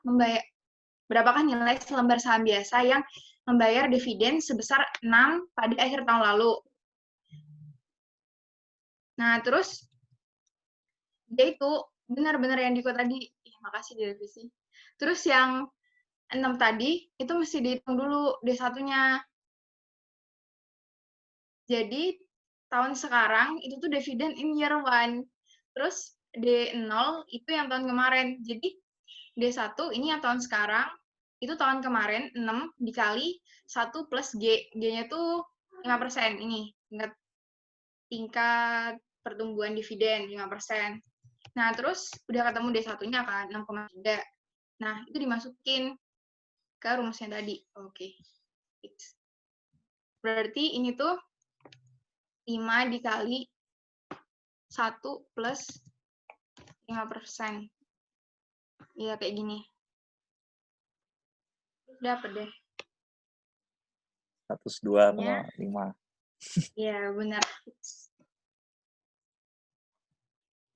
membayar, berapakah nilai selembar saham biasa yang membayar dividen sebesar 6 pada akhir tahun lalu. Nah, terus dia itu benar-benar yang diikut tadi. Makasih direvisi. Terus yang 6 tadi itu mesti dihitung dulu D1-nya. Jadi tahun sekarang itu tuh dividen in year one. Terus D0 itu yang tahun kemarin. Jadi D1 ini yang tahun sekarang, itu tahun kemarin 6 dikali 1 plus G. G-nya tuh 5%. Ini tingkat pertumbuhan dividen 5%. Nah, terus udah ketemu D1-nya kan, 6,3. Nah, itu dimasukin ke rumusnya tadi. Oke. Berarti ini tuh 5 dikali 1 plus 5%. Iya, kayak gini. Dapat deh. 102,5. Iya, benar.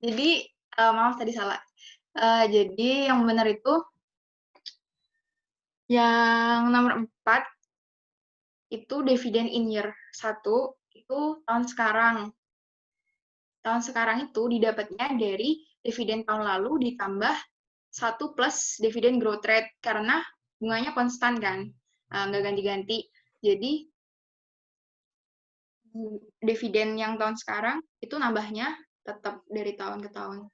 Jadi, maaf tadi salah. Jadi, yang benar itu, yang nomor 4, itu dividen in year 1, itu tahun sekarang. Tahun sekarang itu didapatnya dari dividen tahun lalu ditambah 1 plus dividen growth rate, karena bunganya konstan kan, nggak ganti-ganti. Jadi, dividen yang tahun sekarang itu nambahnya tetap dari tahun ke tahun.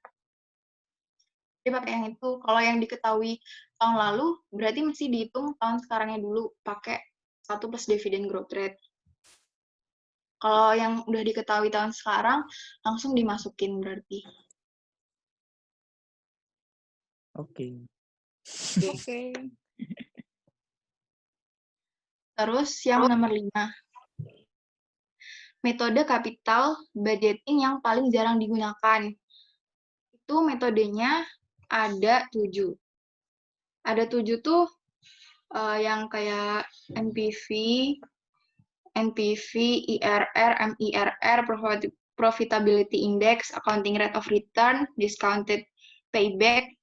Jadi pakai yang itu. Kalau yang diketahui tahun lalu, berarti mesti dihitung tahun sekarangnya dulu, pakai 1 plus dividen growth rate. Kalau yang udah diketahui tahun sekarang, langsung dimasukin berarti. Oke. Oke. Terus yang nomor 5. Metode capital budgeting yang paling jarang digunakan. Itu metodenya ada 7. Ada 7 tuh yang kayak NPV, IRR, MIRR, Profitability Index, Accounting Rate of Return, Discounted Payback.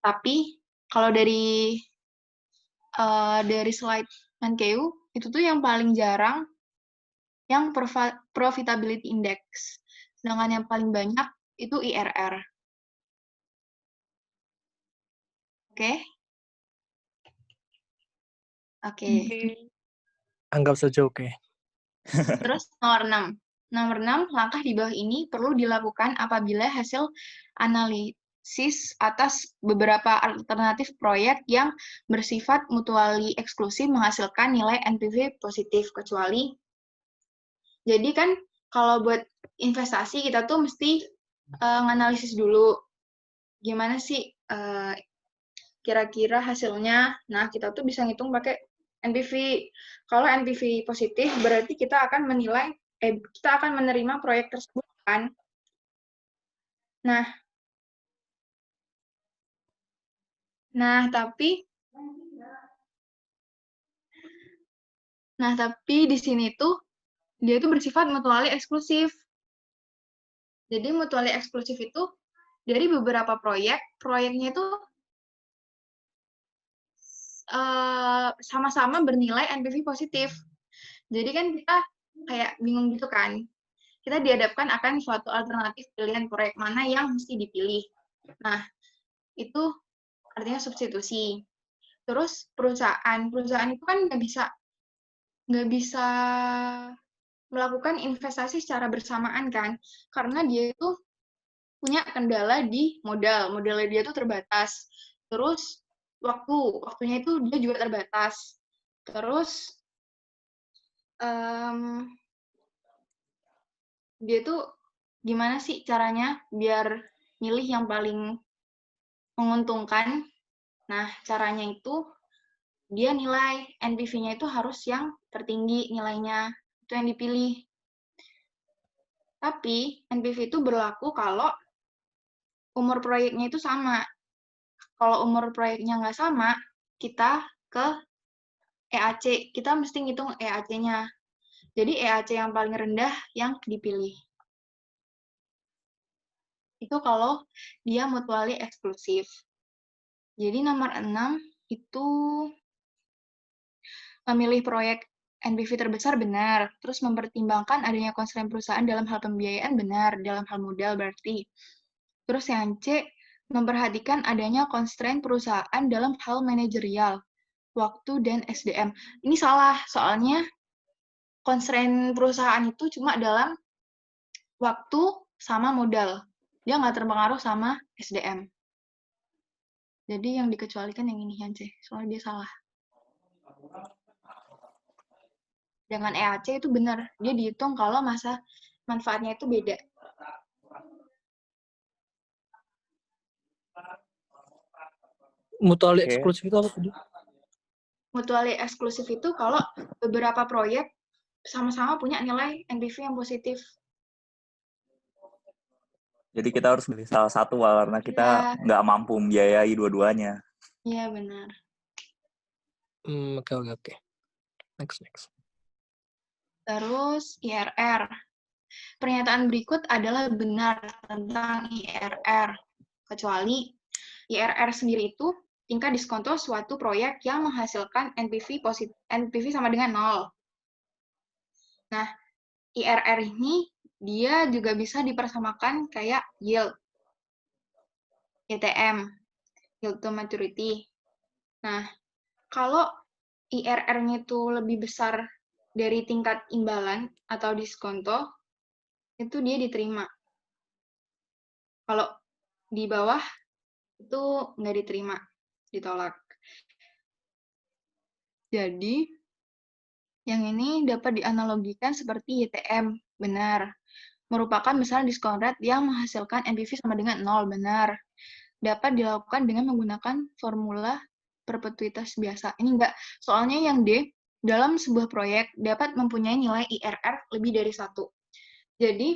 Tapi kalau dari slide Mankeu, itu tuh yang paling jarang yang Profitability Index. Sedangkan yang paling banyak itu IRR. Oke? Oke. Anggap saja oke. Terus nomor 6. Nomor 6, langkah di bawah ini perlu dilakukan apabila hasil analisis atas beberapa alternatif proyek yang bersifat mutually eksklusif menghasilkan nilai NPV positif, kecuali. Jadi kan kalau buat investasi kita tuh mesti nganalisis dulu gimana sih kira-kira hasilnya. Nah, kita tuh bisa ngitung pakai NPV. Kalau NPV positif, berarti kita akan menilai, kita akan menerima proyek tersebut kan. Nah, tapi di sini tuh dia tuh bersifat mutually eksklusif. Jadi mutually eksklusif itu dari beberapa proyeknya itu sama-sama bernilai NPV positif. Jadi kan kita kayak bingung gitu kan. Kita dihadapkan akan suatu alternatif pilihan proyek mana yang mesti dipilih. Nah, itu artinya substitusi. Terus perusahaan itu kan nggak bisa melakukan investasi secara bersamaan kan, karena dia itu punya kendala di modalnya dia tuh terbatas. Terus waktunya itu dia juga terbatas. Terus dia tuh gimana sih caranya biar milih yang paling menguntungkan? Nah, caranya itu dia nilai NPV-nya itu harus yang tertinggi nilainya, itu yang dipilih. Tapi NPV itu berlaku kalau umur proyeknya itu sama. Kalau umur proyeknya nggak sama, kita ke EAC. Kita mesti ngitung EAC-nya. Jadi EAC yang paling rendah yang dipilih. Itu kalau dia mutually eksklusif. Jadi nomor 6 itu memilih proyek NPV terbesar benar, terus mempertimbangkan adanya konstrain perusahaan dalam hal pembiayaan benar, dalam hal modal berarti. Terus yang C, memperhatikan adanya konstrain perusahaan dalam hal manajerial, waktu, dan SDM. Ini salah, soalnya konstrain perusahaan itu cuma dalam waktu sama modal. Dia nggak terpengaruh sama SDM. Jadi yang dikecualikan yang ini, yang C, soalnya dia salah. Dengan EAC itu benar, dia dihitung kalau masa manfaatnya itu beda. Mutually eksklusif itu apa tadi? Mutually eksklusif itu kalau beberapa proyek sama-sama punya nilai NPV yang positif. Jadi kita harus pilih salah satu karena kita nggak mampu membiayai dua-duanya. Iya, benar. Oke. Next. Terus IRR. Pernyataan berikut adalah benar tentang IRR, kecuali IRR sendiri itu tingkat diskonto suatu proyek yang menghasilkan NPV sama dengan 0. Nah, IRR ini dia juga bisa dipersamakan kayak yield, YTM, yield to maturity. Nah, kalau IRR-nya itu lebih besar dari tingkat imbalan atau diskonto, itu dia diterima. Kalau di bawah, itu nggak diterima, ditolak. Jadi, yang ini dapat dianalogikan seperti YTM, benar. Merupakan misalnya diskon rate yang menghasilkan NPV sama dengan 0, benar. Dapat dilakukan dengan menggunakan formula perpetuitas biasa. Ini enggak, soalnya yang D, dalam sebuah proyek dapat mempunyai nilai IRR lebih dari 1. Jadi,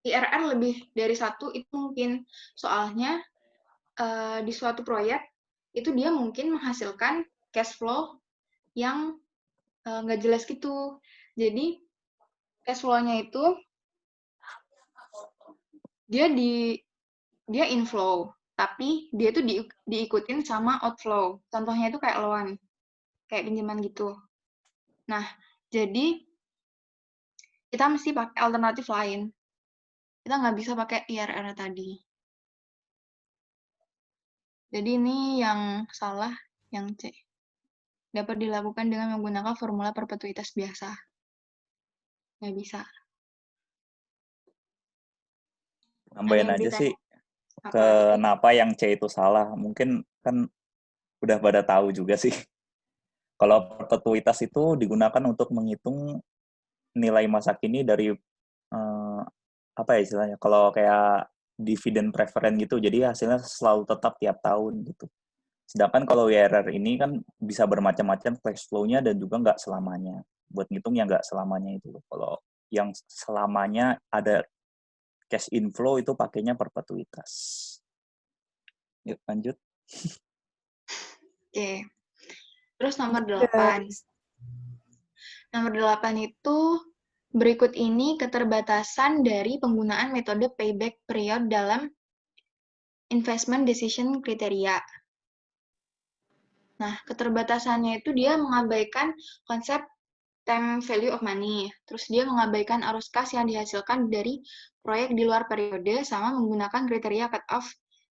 IRR lebih dari 1 itu mungkin, soalnya di suatu proyek, itu dia mungkin menghasilkan cash flow yang nggak jelas gitu. Jadi, cash flow-nya itu dia inflow, tapi dia tuh diikutin sama outflow. Contohnya itu kayak loan, kayak pinjaman gitu. Nah, jadi kita mesti pakai alternatif lain. Kita nggak bisa pakai IRR tadi. Jadi ini yang salah, yang C. Dapat dilakukan dengan menggunakan formula perpetuitas biasa. Nggak bisa. Nambahin aja sih, Apa? kenapa yang C itu salah. Mungkin kan udah pada tahu juga sih. Kalau perpetuitas itu digunakan untuk menghitung nilai masa kini dari apa ya istilahnya? Kalau kayak dividen preferen gitu, jadi hasilnya selalu tetap tiap tahun gitu. Sedangkan kalau IRR ini kan bisa bermacam-macam cash flow-nya dan juga nggak selamanya. Buat ngitung yang nggak selamanya itu. Kalau yang selamanya ada cash inflow itu pakainya perpetuitas. Yuk lanjut. Oke. Terus nomor 8. Nomor 8 itu berikut ini keterbatasan dari penggunaan metode payback period dalam investment decision criteria. Nah, keterbatasannya itu dia mengabaikan konsep time value of money. Terus dia mengabaikan arus kas yang dihasilkan dari proyek di luar periode sama menggunakan kriteria cut off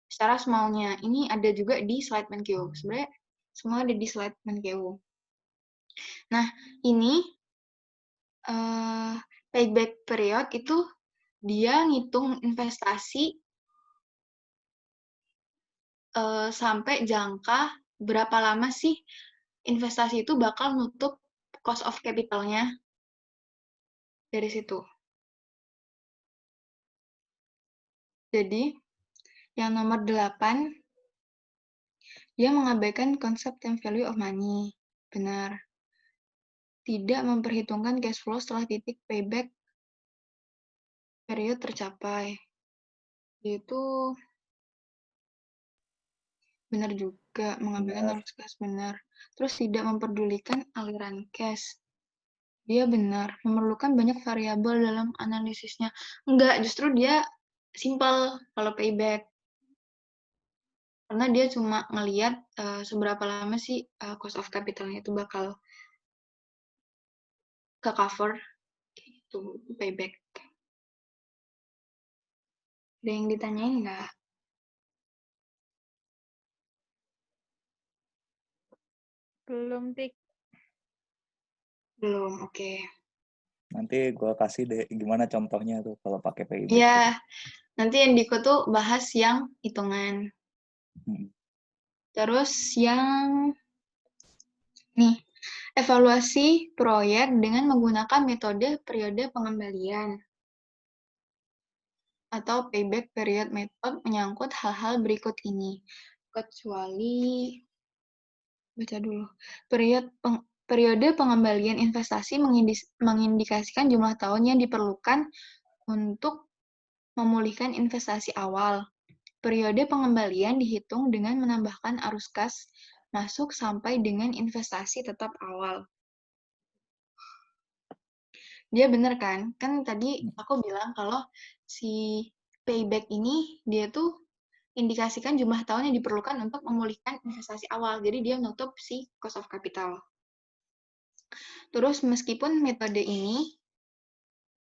secara semaunya. Ini ada juga di slide Menkeu. Sebenarnya semua ada di slide Menkeu. Nah, ini payback period itu dia ngitung investasi sampai jangka berapa lama sih investasi itu bakal nutup cost of capital-nya dari situ. Jadi, yang nomor 8, dia mengabaikan konsep time value of money. Benar. Tidak memperhitungkan cash flow setelah titik payback period tercapai. Itu benar juga, mengabaikan arus kas, benar. Terus tidak memperdulikan aliran cash. Dia benar, memerlukan banyak variabel dalam analisisnya. Enggak, justru dia simple kalau payback. Karena dia cuma ngelihat seberapa lama sih cost of capital-nya itu bakal ke cover itu payback. Ada yang ditanyain nggak? Belum, Tik. Belum, oke. Nanti gue kasih deh gimana contohnya tuh kalau pakai payback. Iya, nanti yang Diko tuh bahas yang hitungan. Hmm. Terus yang nih, evaluasi proyek dengan menggunakan metode periode pengembalian atau payback period method menyangkut hal-hal berikut ini. Kecuali, baca dulu. Periode pengembalian investasi mengindikasikan jumlah tahun yang diperlukan untuk memulihkan investasi awal. Periode pengembalian dihitung dengan menambahkan arus kas masuk sampai dengan investasi tetap awal. Dia bener kan? Kan tadi aku bilang kalau si payback ini dia tuh indikasikan jumlah tahun yang diperlukan untuk memulihkan investasi awal. Jadi dia menutup si cost of capital. Terus meskipun metode ini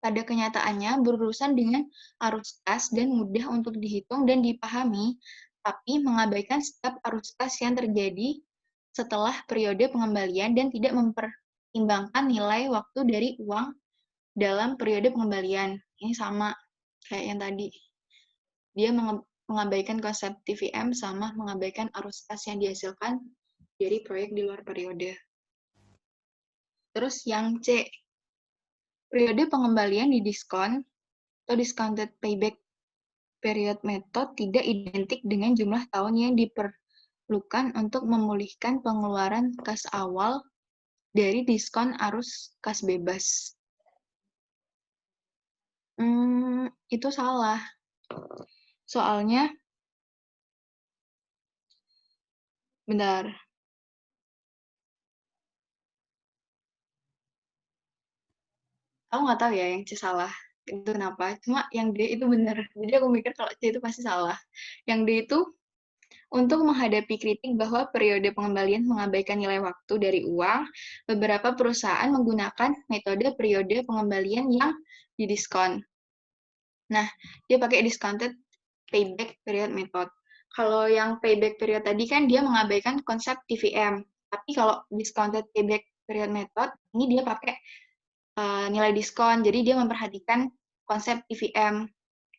pada kenyataannya berurusan dengan arus kas dan mudah untuk dihitung dan dipahami, tapi mengabaikan setiap arus kas yang terjadi setelah periode pengembalian dan tidak mempertimbangkan nilai waktu dari uang dalam periode pengembalian. Ini sama kayak yang tadi. Dia mengabaikan konsep TVM sama mengabaikan arus kas yang dihasilkan dari proyek di luar periode. Terus yang C, periode pengembalian di diskon atau discounted payback period method tidak identik dengan jumlah tahun yang diperlukan untuk memulihkan pengeluaran kas awal dari diskon arus kas bebas. Itu salah. Soalnya, bentar. Aku nggak tahu ya yang C salah. Itu kenapa. Cuma yang D itu benar. Jadi aku mikir kalau C itu pasti salah. Yang D itu, untuk menghadapi kritik bahwa periode pengembalian mengabaikan nilai waktu dari uang, beberapa perusahaan menggunakan metode periode pengembalian yang didiskon. Nah, dia pakai discounted payback period method. Kalau yang payback period tadi kan dia mengabaikan konsep TVM. Tapi kalau discounted payback period method, ini dia pakai nilai diskon. Jadi dia memperhatikan konsep TVM.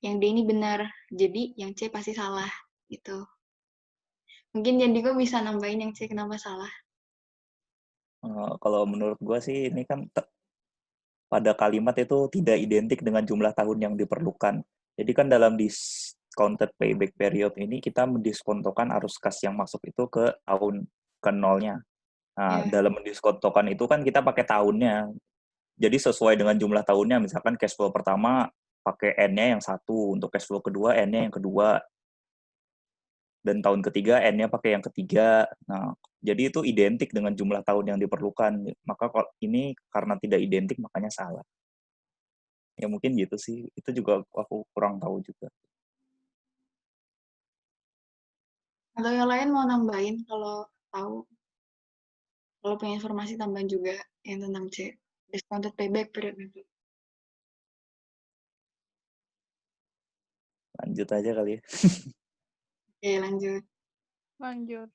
Yang D ini benar. Jadi yang C pasti salah. Gitu. Mungkin Jandiko bisa nambahin yang C kenapa salah. Kalau menurut gue sih ini kan pada kalimat itu tidak identik dengan jumlah tahun yang diperlukan. Jadi kan dalam discounted payback period ini kita mendiskontokan arus kas yang masuk itu ke tahun ke nolnya. Nah, dalam mendiskontokan itu kan kita pakai tahunnya. Jadi sesuai dengan jumlah tahunnya, misalkan cash flow pertama pakai N-nya yang 1, untuk cash flow kedua N-nya yang kedua, dan tahun ketiga N-nya pakai yang ketiga. Nah, jadi itu identik dengan jumlah tahun yang diperlukan. Maka ini karena tidak identik makanya salah. Ya mungkin gitu sih. Itu juga aku kurang tahu juga. Atau yang lain mau nambahin kalau tahu. Kalau punya informasi tambahan juga yang tentang C. Discounted payback period method. Lanjut aja kali ya. Oke, lanjut. Lanjut.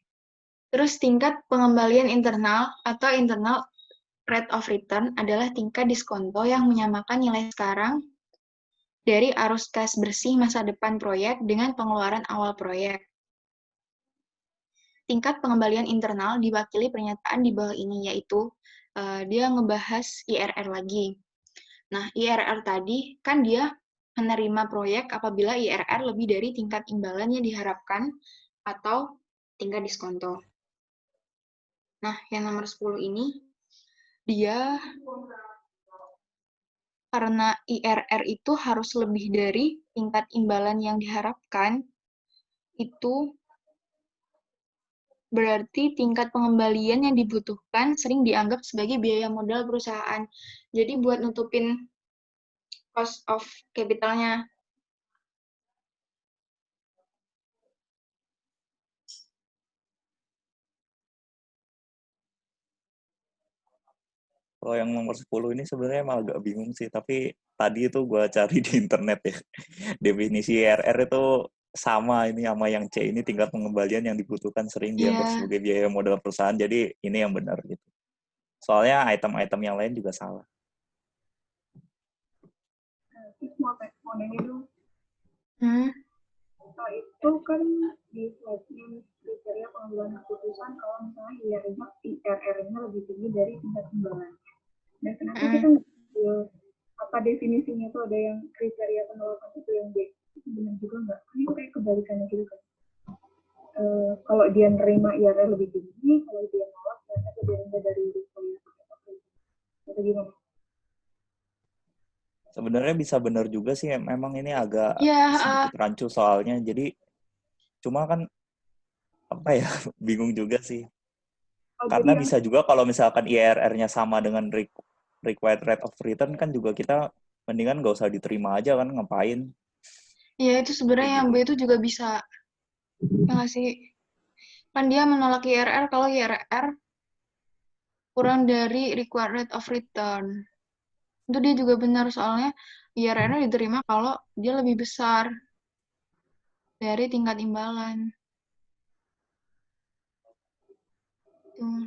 Terus tingkat pengembalian internal atau internal rate of return adalah tingkat diskonto yang menyamakan nilai sekarang dari arus kas bersih masa depan proyek dengan pengeluaran awal proyek. Tingkat pengembalian internal diwakili pernyataan di bawah ini, yaitu dia ngebahas IRR lagi. Nah, IRR tadi kan dia menerima proyek apabila IRR lebih dari tingkat imbalan yang diharapkan atau tingkat diskonto. Nah, yang nomor 10 ini, dia karena IRR itu harus lebih dari tingkat imbalan yang diharapkan, itu berarti tingkat pengembalian yang dibutuhkan sering dianggap sebagai biaya modal perusahaan. Jadi buat nutupin cost of capital-nya Kalau yang nomor 10 ini sebenarnya emang agak bingung sih, tapi tadi itu gue cari di internet ya. Definisi IRR itu sama ini sama yang C ini, tingkat pengembalian yang dibutuhkan sering dianggap Iya, sebagai biaya modal perusahaan. Jadi ini yang benar gitu. Soalnya item-item yang lain juga salah. Terus mau nanya dong, hmm, itu kan di slide-nya kriteria pengambilan keputusan kalau misalnya IRR-nya lebih tinggi dari tingkat imbalan. Dan kenapa kita nggak ambil apa definisinya itu ada yang kriteria penolakan itu yang B, itu benar juga nggak? Ini kayak kebalikannya gitu kan. Kalau dia nerima IRR lebih tinggi, kalau dia nolak ternyata lebih rendah dari risiko itu gimana? Sebenarnya bisa benar juga sih, memang ini agak ya, sedikit rancu soalnya. Jadi cuma kan apa ya, bingung juga sih. Karena Jadi yang bisa juga kalau misalkan IRR-nya sama dengan required rate of return kan juga kita mendingan nggak usah diterima aja kan, ngapain ya itu sebenarnya kayak yang gitu. B itu juga bisa, ya nggak sih? Kan dia menolak IRR kalau IRR kurang dari required rate of return. Itu dia juga benar, soalnya IRR-nya diterima kalau dia lebih besar dari tingkat imbalan. Tuh.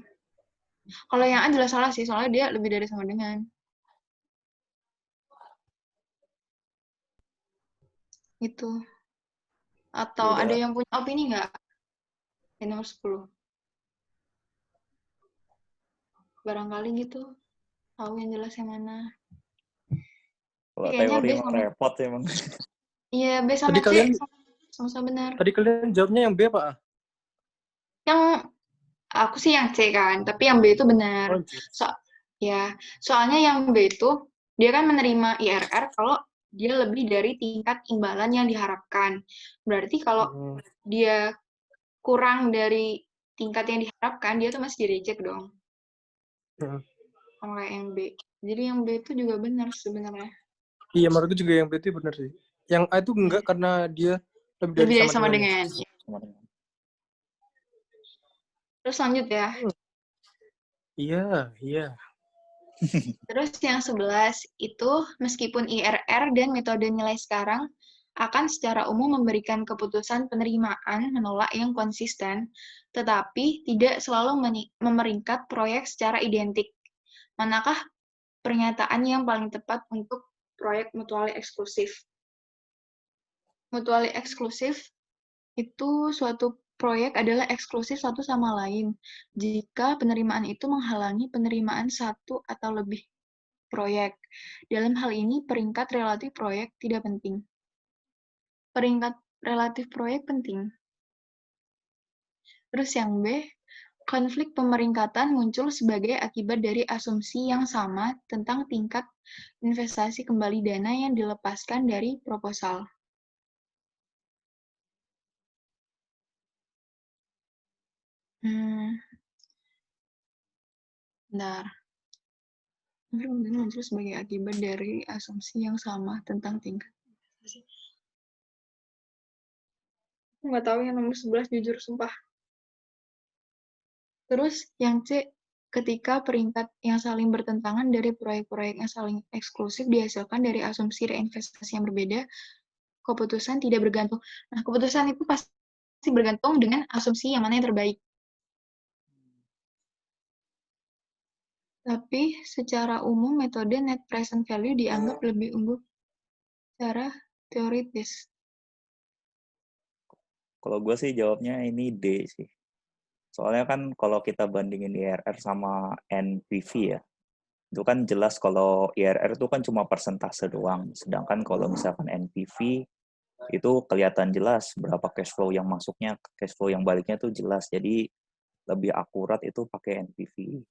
Kalau yang A jelas salah sih, soalnya dia lebih dari sama dengan. Itu. Atau ada Beda. yang punya opini nggak? Yang nomor 10. Barangkali gitu. Tahu yang jelas yang mana. Kalau Kayaknya B teori emang sama... repot sih emang. Iya, B sama Tadi C kalian sama-sama benar. tadi kalian jawabnya yang B apa A? Yang aku sih yang C kan, tapi yang B itu benar. Oh, C. Ya, soalnya yang B itu dia kan menerima IRR kalau dia lebih dari tingkat imbalan yang diharapkan. Berarti kalau Hmm. dia kurang dari tingkat yang diharapkan, dia tuh masih di-reject dong. Kalau yang B. Jadi yang B itu juga benar sebenarnya. Iya, menurutku juga yang B itu benar sih. Yang A itu enggak karena dia lebih dari Lebih dari sama dengan. dengan. Terus lanjut ya. Iya. Terus yang 11 itu meskipun IRR dan metode nilai sekarang akan secara umum memberikan keputusan penerimaan menolak yang konsisten, tetapi tidak selalu memeringkat proyek secara identik. Manakah pernyataan yang paling tepat untuk proyek mutually eksklusif? Mutually eksklusif itu suatu proyek adalah eksklusif satu sama lain jika penerimaan itu menghalangi penerimaan satu atau lebih proyek. Dalam hal ini, peringkat relatif proyek tidak penting. Peringkat relatif proyek penting. Terus yang B, konflik pemeringkatan muncul sebagai akibat dari asumsi yang sama tentang tingkat investasi kembali dana yang dilepaskan dari proposal. Bentar. Konflik muncul sebagai akibat dari asumsi yang sama tentang tingkat investasi. Aku nggak tahu yang nomor 11, jujur, sumpah. Terus yang C, ketika peringkat yang saling bertentangan dari proyek-proyek yang saling eksklusif dihasilkan dari asumsi reinvestasi yang berbeda, keputusan tidak bergantung. Nah, keputusan itu pasti bergantung dengan asumsi yang mana yang terbaik. Tapi secara umum metode net present value dianggap lebih unggul secara teoritis. Kalau gue sih jawabnya ini D sih. Soalnya kan kalau kita bandingin IRR sama NPV ya, itu kan jelas kalau IRR itu kan cuma persentase doang. Sedangkan kalau misalkan NPV itu kelihatan jelas berapa cash flow yang masuknya, cash flow yang baliknya tuh jelas. Jadi lebih akurat itu pakai NPV.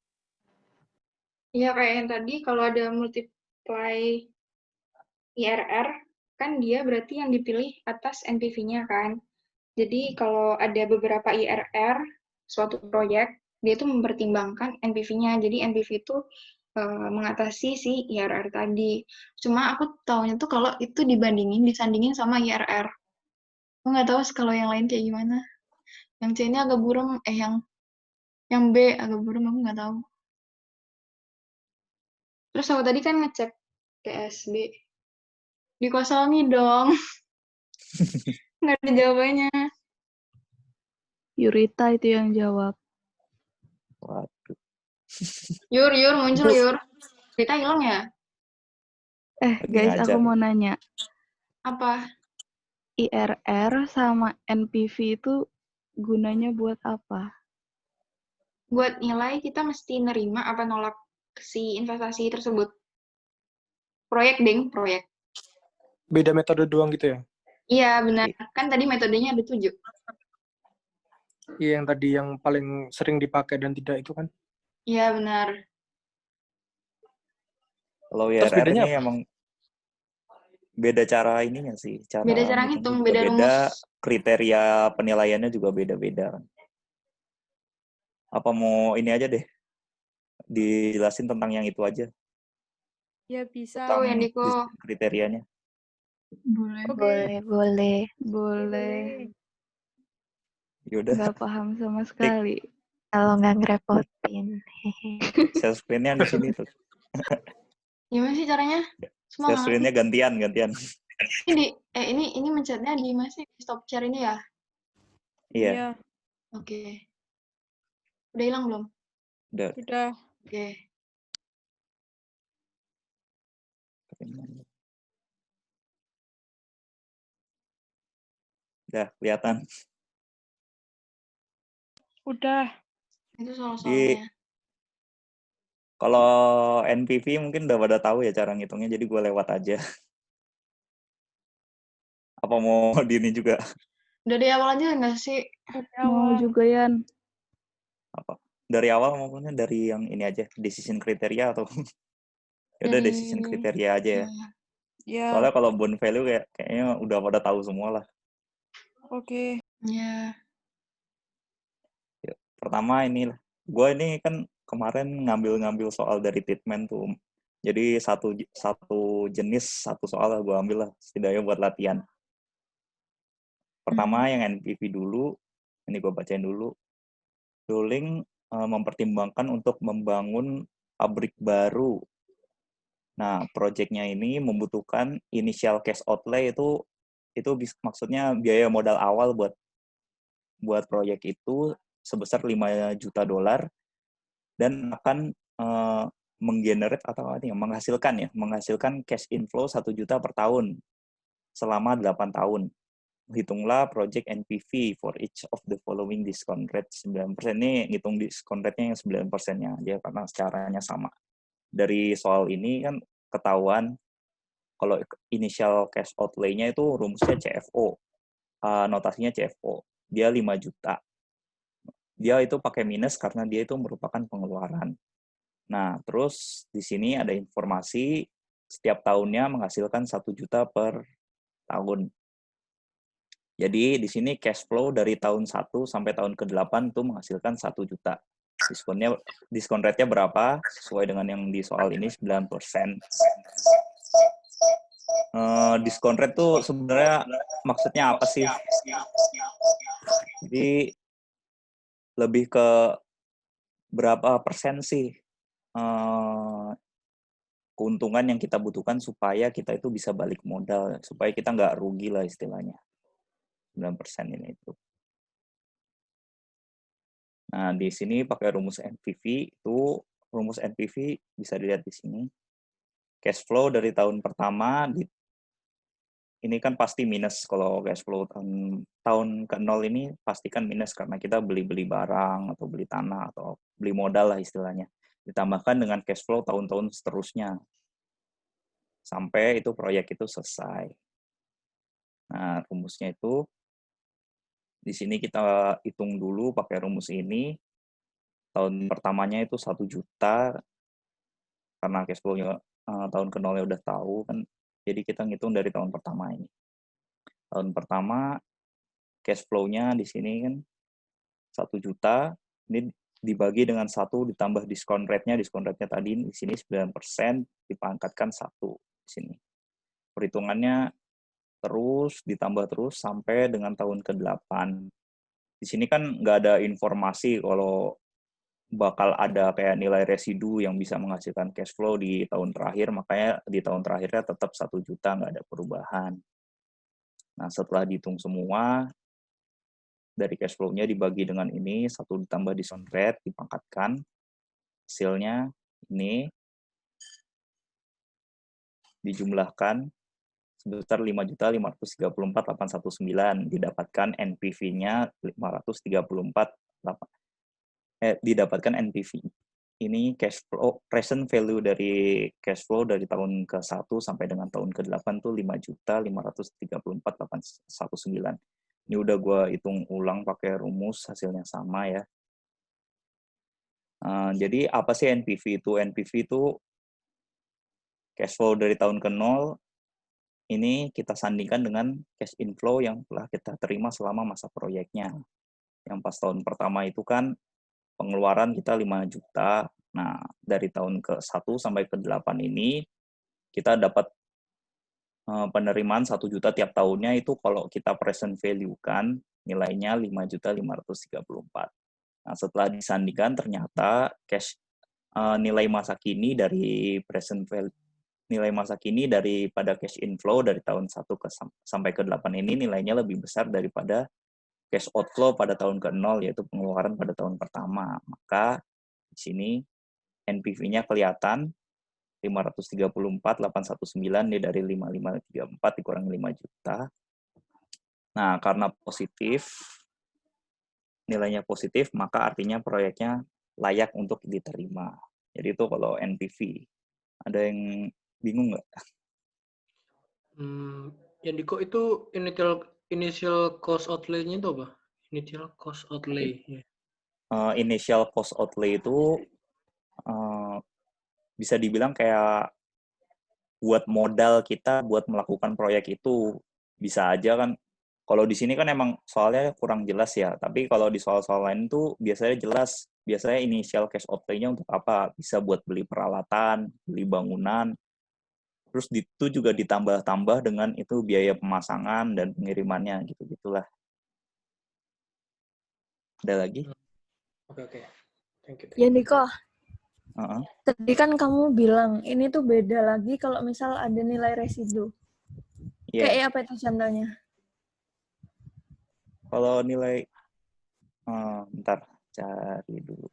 Iya, kayak yang tadi, kalau ada multiply IRR, kan dia berarti yang dipilih atas NPV-nya kan. Jadi kalau ada beberapa IRR, suatu proyek, dia itu mempertimbangkan NPV-nya. Jadi NPV itu mengatasi si IRR tadi. Cuma aku taunya tuh kalau itu disandingin sama IRR. Aku nggak tahu kalau yang lain kayak gimana. Yang C ini agak buram, yang B agak buram, aku nggak tahu. Terus aku tadi kan ngecek TSB. Dikosongi dong. Nggak ada jawabannya. Yurita itu yang jawab. Waduh. Yur, muncul Itu- Yur. Kita hilang ya? Lagi Guys, aku ngajar. mau nanya. Apa? IRR sama NPV itu gunanya buat apa? Buat nilai kita mesti nerima apa nolak si investasi tersebut. Proyek, Ding. Proyek. Beda metode doang gitu ya? Iya, benar. Kan tadi metodenya ada 7. Iya, yang tadi yang paling sering dipakai dan tidak itu kan? Iya, benar. Kalau Terus IRR bedanya ini apa? emang beda cara ininya sih, cara Beda cara ngitungnya ngitung, juga beda beda, rumus. kriteria penilaiannya juga beda-beda. Apa mau ini aja deh, dijelasin tentang yang itu aja, Ya bisa. Tahu tentang Yandiko. kriterianya. Boleh. Boleh. Boleh. Yaudah, Nggak paham sama sekali. Kalau nggak ngerepotin. Hehe. share screen-nya di sini tuh. Gimana sih caranya? Semua Share nggak screen-nya ngerti. gantian. Ini mencetnya di masih stop share ini ya? Iya, Oke. Udah hilang belum? udah. Udah. Oke. Udah kelihatan. Udah. Itu soal-soalnya. Di kalau NPV mungkin udah pada tahu ya cara ngitungnya, jadi gue lewat aja. Apa mau di ini juga? Udah di awal aja nggak sih? Mau juga, Yan. Apa? Dari awal maupun dari yang ini aja, decision kriteria atau ya udah decision kriteria aja ya. Ya. Soalnya kalau bond value kayaknya udah pada tahu semua lah. Oke. Ya. Pertama inilah, gue ini kan kemarin ngambil soal dari Pitman tuh. Jadi satu jenis satu soal lah gue ambil lah, setidaknya buat latihan. Pertama yang NPV dulu, ini gue bacain dulu. Dowling mempertimbangkan untuk membangun pabrik baru. Nah, proyeknya ini membutuhkan initial cash outlay itu maksudnya biaya modal awal buat proyek itu sebesar $5 juta dan akan menggenerate atau menghasilkan cash inflow 1 juta per tahun selama 8 tahun. Hitunglah project NPV for each of the following discount rate 9%. Ini ngitung discount rate-nya yang 9%-nya aja karena caranya sama. Dari soal ini kan ketahuan kalau initial cash outlay-nya itu rumusnya CFO. Notasinya CFO. Dia 5 juta. Dia itu pakai minus karena dia itu merupakan pengeluaran. Nah, terus di sini ada informasi setiap tahunnya menghasilkan 1 juta per tahun. Jadi di sini cash flow dari tahun 1 sampai tahun ke-8 itu menghasilkan 1 juta. Diskon rate-nya berapa? Sesuai dengan yang di soal ini 9%. Diskon rate itu sebenarnya maksudnya apa sih? Jadi lebih ke berapa persen sih keuntungan yang kita butuhkan supaya kita itu bisa balik modal, supaya kita nggak rugi lah istilahnya. 9% ini itu. Nah, di sini pakai rumus NPV, rumus NPV bisa dilihat di sini. Cash flow dari tahun pertama, ini kan pasti minus kalau cash flow tahun ke-0 ini pastikan minus karena kita beli-beli barang atau beli tanah atau beli modal lah istilahnya. Ditambahkan dengan cash flow tahun-tahun seterusnya. Sampai itu proyek itu selesai. Nah, rumusnya itu di sini kita hitung dulu pakai rumus ini. Tahun pertamanya itu 1 juta karena cash flow-nya tahun ke-0-nya udah tahu kan. Jadi kita ngitung dari tahun pertama ini. Tahun pertama cash flow-nya di sini kan 1 juta. Ini dibagi dengan 1 ditambah diskon rate-nya. Diskon rate-nya tadi di sini 9%, dipangkatkan 1 di sini. Perhitungannya terus ditambah terus sampai dengan tahun ke-8. Di sini kan nggak ada informasi kalau bakal ada kayak nilai residu yang bisa menghasilkan cash flow di tahun terakhir, makanya di tahun terakhirnya tetap 1 juta, nggak ada perubahan. Nah, setelah dihitung semua, dari cash flow-nya dibagi dengan ini, 1 ditambah discount rate, dipangkatkan, hasilnya ini dijumlahkan sebesar 5.534.819, didapatkan NPV-nya 534, didapatkan NPV. Ini cash flow, present value dari cash flow dari tahun ke-1 sampai dengan tahun ke-8 tuh 5.534.819. Ini udah gue hitung ulang pakai rumus, hasilnya sama ya. Jadi apa sih NPV itu? NPV itu cash flow dari tahun ke-0, ini kita sandingkan dengan cash inflow yang telah kita terima selama masa proyeknya. Yang pas tahun pertama itu kan pengeluaran kita 5 juta. Nah, dari tahun ke-1 sampai ke-8 ini, kita dapat penerimaan 1 juta tiap tahunnya itu kalau kita present value kan, nilainya 5.534. Nah, setelah disandingkan ternyata cash nilai masa kini dari present value, nilai masa kini daripada cash inflow dari tahun 1 sampai ke-8 ini nilainya lebih besar daripada cash outflow pada tahun ke-0, yaitu pengeluaran pada tahun pertama. Maka di sini NPV-nya kelihatan 534.819 dari 5534 dikurangi 5 juta. Nah, karena positif, nilainya positif, maka artinya proyeknya layak untuk diterima. Jadi itu kalau NPV. Ada yang bingung nggak? Yang Diko itu initial cost outlay-nya itu apa? Initial cost outlay. Initial cost outlay itu bisa dibilang kayak buat modal kita buat melakukan proyek itu. Bisa aja kan, kalau di sini kan emang soalnya kurang jelas ya, tapi kalau di soal-soal lain tuh biasanya jelas, biasanya initial cash outlay-nya untuk apa? Bisa buat beli peralatan, beli bangunan, terus itu juga ditambah-tambah dengan itu biaya pemasangan dan pengirimannya, gitu-gitulah. Ada lagi? Oke. Thank you. Ya Niko, Uh-huh. tadi kan kamu bilang ini tuh beda lagi kalau misal ada nilai residu. Yeah. Kayak apa itu contohnya? Kalau nilai, bentar, cari dulu.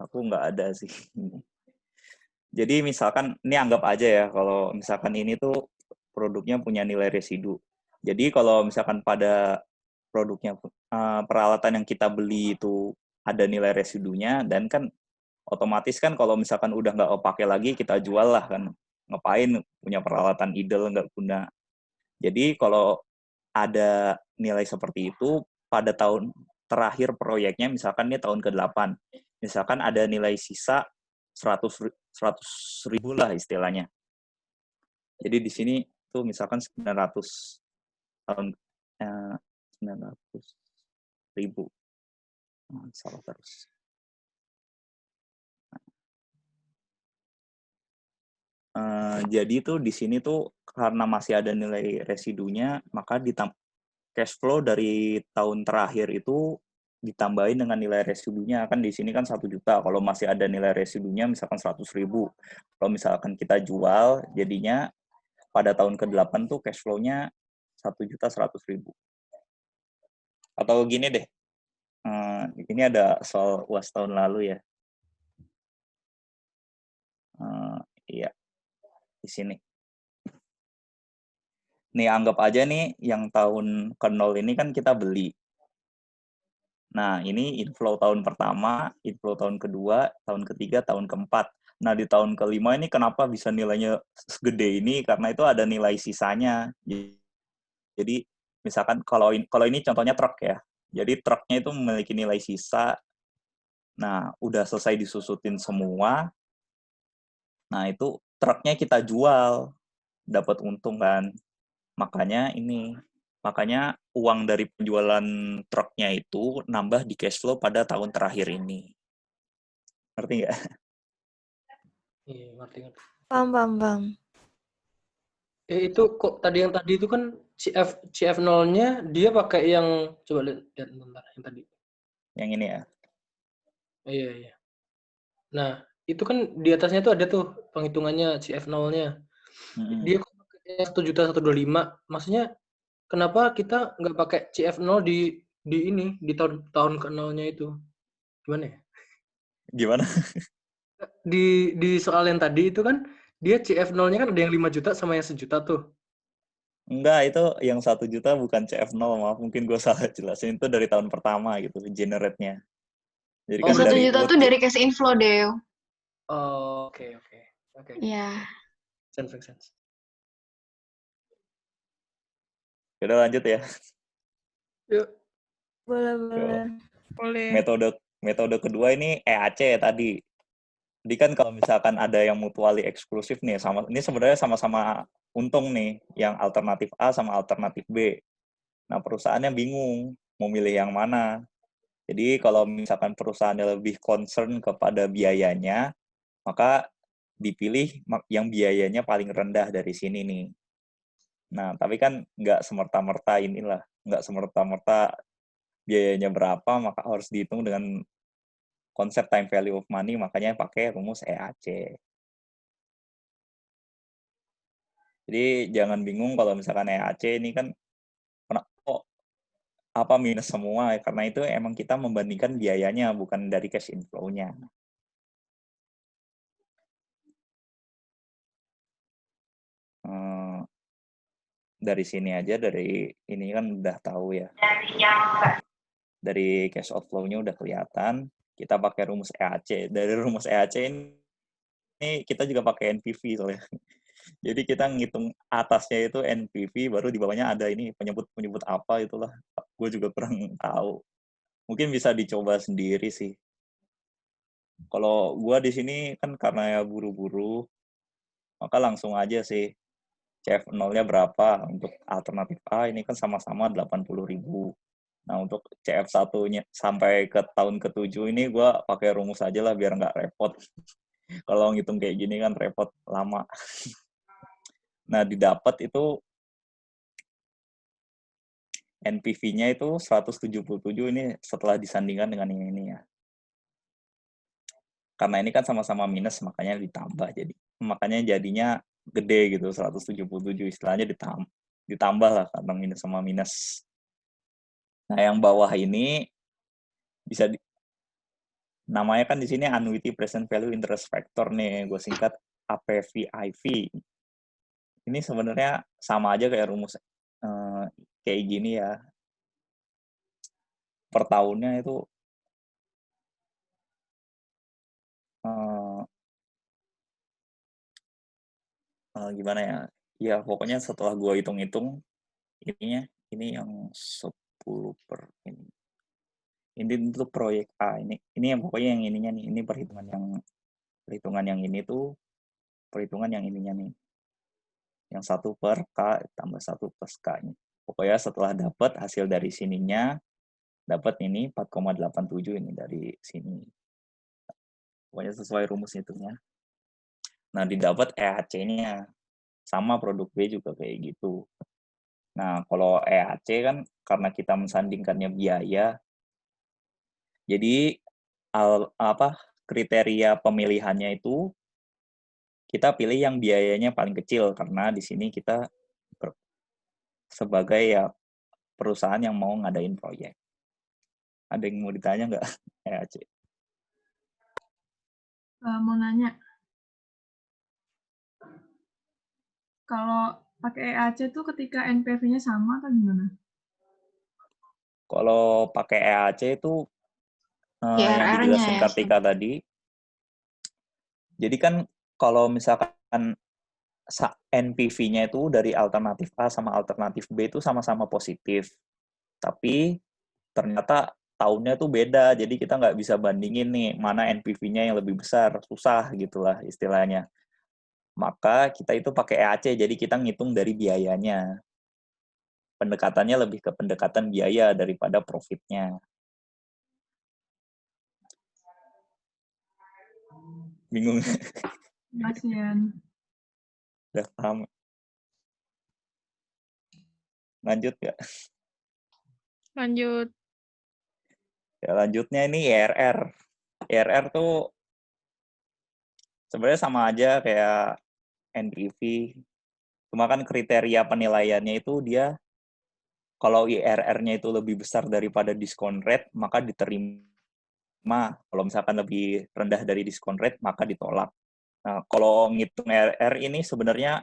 Aku nggak ada sih. Jadi misalkan, ini anggap aja ya, kalau misalkan ini tuh produknya punya nilai residu. Jadi kalau misalkan pada produknya, peralatan yang kita beli itu ada nilai residunya, dan kan otomatis kan kalau misalkan udah nggak pakai lagi, kita jual lah kan. Ngapain punya peralatan idle, nggak guna. Jadi kalau ada nilai seperti itu, pada tahun terakhir proyeknya, misalkan ini tahun ke-8, misalkan ada nilai sisa 100 ribu lah istilahnya. Jadi di sini tuh misalkan 900 ribu. Salah terus. Jadi tuh di sini tuh karena masih ada nilai residunya, maka cash flow dari tahun terakhir itu ditambahin dengan nilai residunya. Kan di sini kan 1 juta, kalau masih ada nilai residunya misalkan 100 ribu. Kalau misalkan kita jual, jadinya pada tahun ke-8 tuh cash flow-nya 1.100.000. Atau gini deh, ini ada soal UAS tahun lalu ya. Iya, di sini. Nih anggap aja nih yang tahun ke-0 ini kan kita beli. Nah, ini inflow tahun pertama, inflow tahun kedua, tahun ketiga, tahun keempat. Nah, di tahun kelima ini kenapa bisa nilainya segede ini? Karena itu ada nilai sisanya. Jadi, misalkan kalau ini contohnya truk ya. Jadi, truknya itu memiliki nilai sisa. Nah, udah selesai disusutin semua. Nah, itu truknya kita jual. Dapat untung kan. Makanya uang dari penjualan truknya itu nambah di cash flow pada tahun terakhir ini. Ngerti nggak? Iya, ngerti. Paham. Itu kok tadi itu kan CF0-nya dia pakai yang, coba lihat bentar yang tadi. Yang ini ya. Iya, iya. Nah, itu kan di atasnya tuh ada tuh penghitungannya CF0-nya. Mm-mm. Dia kok pakai 1.125.000. Maksudnya kenapa kita nggak pakai CF0 di ini di tahun ke-0-nya itu? Gimana ya? Gimana? Di soal yang tadi itu kan dia CF0-nya kan ada yang 5 juta sama yang 1 juta tuh. Enggak, itu yang 1 juta bukan CF0, maaf mungkin gue salah jelasin. Itu dari tahun pertama gitu, generate-nya. Jadi Oh, kan Yang 1 dari juta tuh dari cash inflow, Dew. Oh, oke. Oke. Iya. Make sense. Udah lanjut ya. Yuk. Boleh. Boleh. Metode kedua ini EAC ya tadi. Jadi kan kalau misalkan ada yang mutually eksklusif nih, ini sebenarnya sama-sama untung nih, yang alternatif A sama alternatif B. Nah, perusahaannya bingung mau milih yang mana. Jadi kalau misalkan perusahaannya lebih concern kepada biayanya, maka dipilih yang biayanya paling rendah dari sini nih. Nah, tapi kan nggak semerta-merta nggak semerta-merta biayanya berapa, maka harus dihitung dengan konsep time value of money, makanya pakai rumus EAC. Jadi jangan bingung kalau misalkan EAC ini kan minus semua, karena itu emang kita membandingkan biayanya bukan dari cash inflow-nya. Dari sini aja, dari ini kan udah tahu ya. Dari cash outflow-nya udah kelihatan. Kita pakai rumus EAC. Dari rumus EAC ini kita juga pakai NPV soalnya. Jadi kita ngitung atasnya itu NPV, baru di bawahnya ada ini penyebut apa itulah. Gue juga kurang tahu. Mungkin bisa dicoba sendiri sih. Kalau gue di sini kan karena ya buru-buru, maka langsung aja sih. CF0-nya berapa untuk alternatif A ini kan sama-sama 80.000. Nah, untuk CF1-nya sampai ke tahun ke-7 ini gue pakai rumus aja lah biar nggak repot. Kalau ngitung kayak gini kan repot lama. Nah, didapat itu NPV-nya itu 177 ini setelah disandingkan dengan ini ya. Karena ini kan sama-sama minus, makanya ditambah jadi. Makanya jadinya gede gitu, 177 istilahnya ditambah lah karena minus sama minus. Nah, yang bawah ini bisa namanya kan di sini annuity present value interest factor nih, gue singkat APVIV. Ini sebenarnya sama aja kayak rumus kayak gini ya. Per tahunnya itu gimana ya? Ya pokoknya setelah gue hitung-hitung ini yang 10 per ini. Ini untuk proyek A ini yang pokoknya yang ininya nih, ini perhitungan yang ini tuh perhitungan yang ininya nih. Yang 1 per K tambah 1 plus K ini. Pokoknya setelah dapat hasil dari sininya, dapat ini 4,87 ini dari sini. Pokoknya sesuai rumus hitungnya. Nah, didapat EAC-nya. Sama produk B juga kayak gitu. Nah, kalau EAC kan karena kita mensandingkannya biaya, jadi kriteria pemilihannya itu kita pilih yang biayanya paling kecil karena di sini kita sebagai ya perusahaan yang mau ngadain proyek. Ada yang mau ditanya nggak? EAC. Mau nanya, kalau pakai EAC tuh ketika NPV-nya sama atau gimana? Kalau pakai EAC itu yang IRR-nya dijelasin ya. Kartika tadi. Jadi kan kalau misalkan NPV-nya itu dari alternatif A sama alternatif B itu sama-sama positif. Tapi ternyata tahunnya tuh beda, jadi kita nggak bisa bandingin nih mana NPV-nya yang lebih besar, susah gitulah istilahnya. Maka kita itu pakai EAC, jadi kita ngitung dari biayanya. Pendekatannya lebih ke pendekatan biaya daripada profitnya. Bingung? Kasian. Udah paham? Lanjut nggak? Lanjut. Ya, lanjutnya ini IRR. IRR tuh sebenarnya sama aja kayak NPV. Cuma kan kriteria penilaiannya itu dia kalau IRR-nya itu lebih besar daripada diskon rate, maka diterima. Kalau misalkan lebih rendah dari diskon rate, maka ditolak. Nah, kalau ngitung IRR ini sebenarnya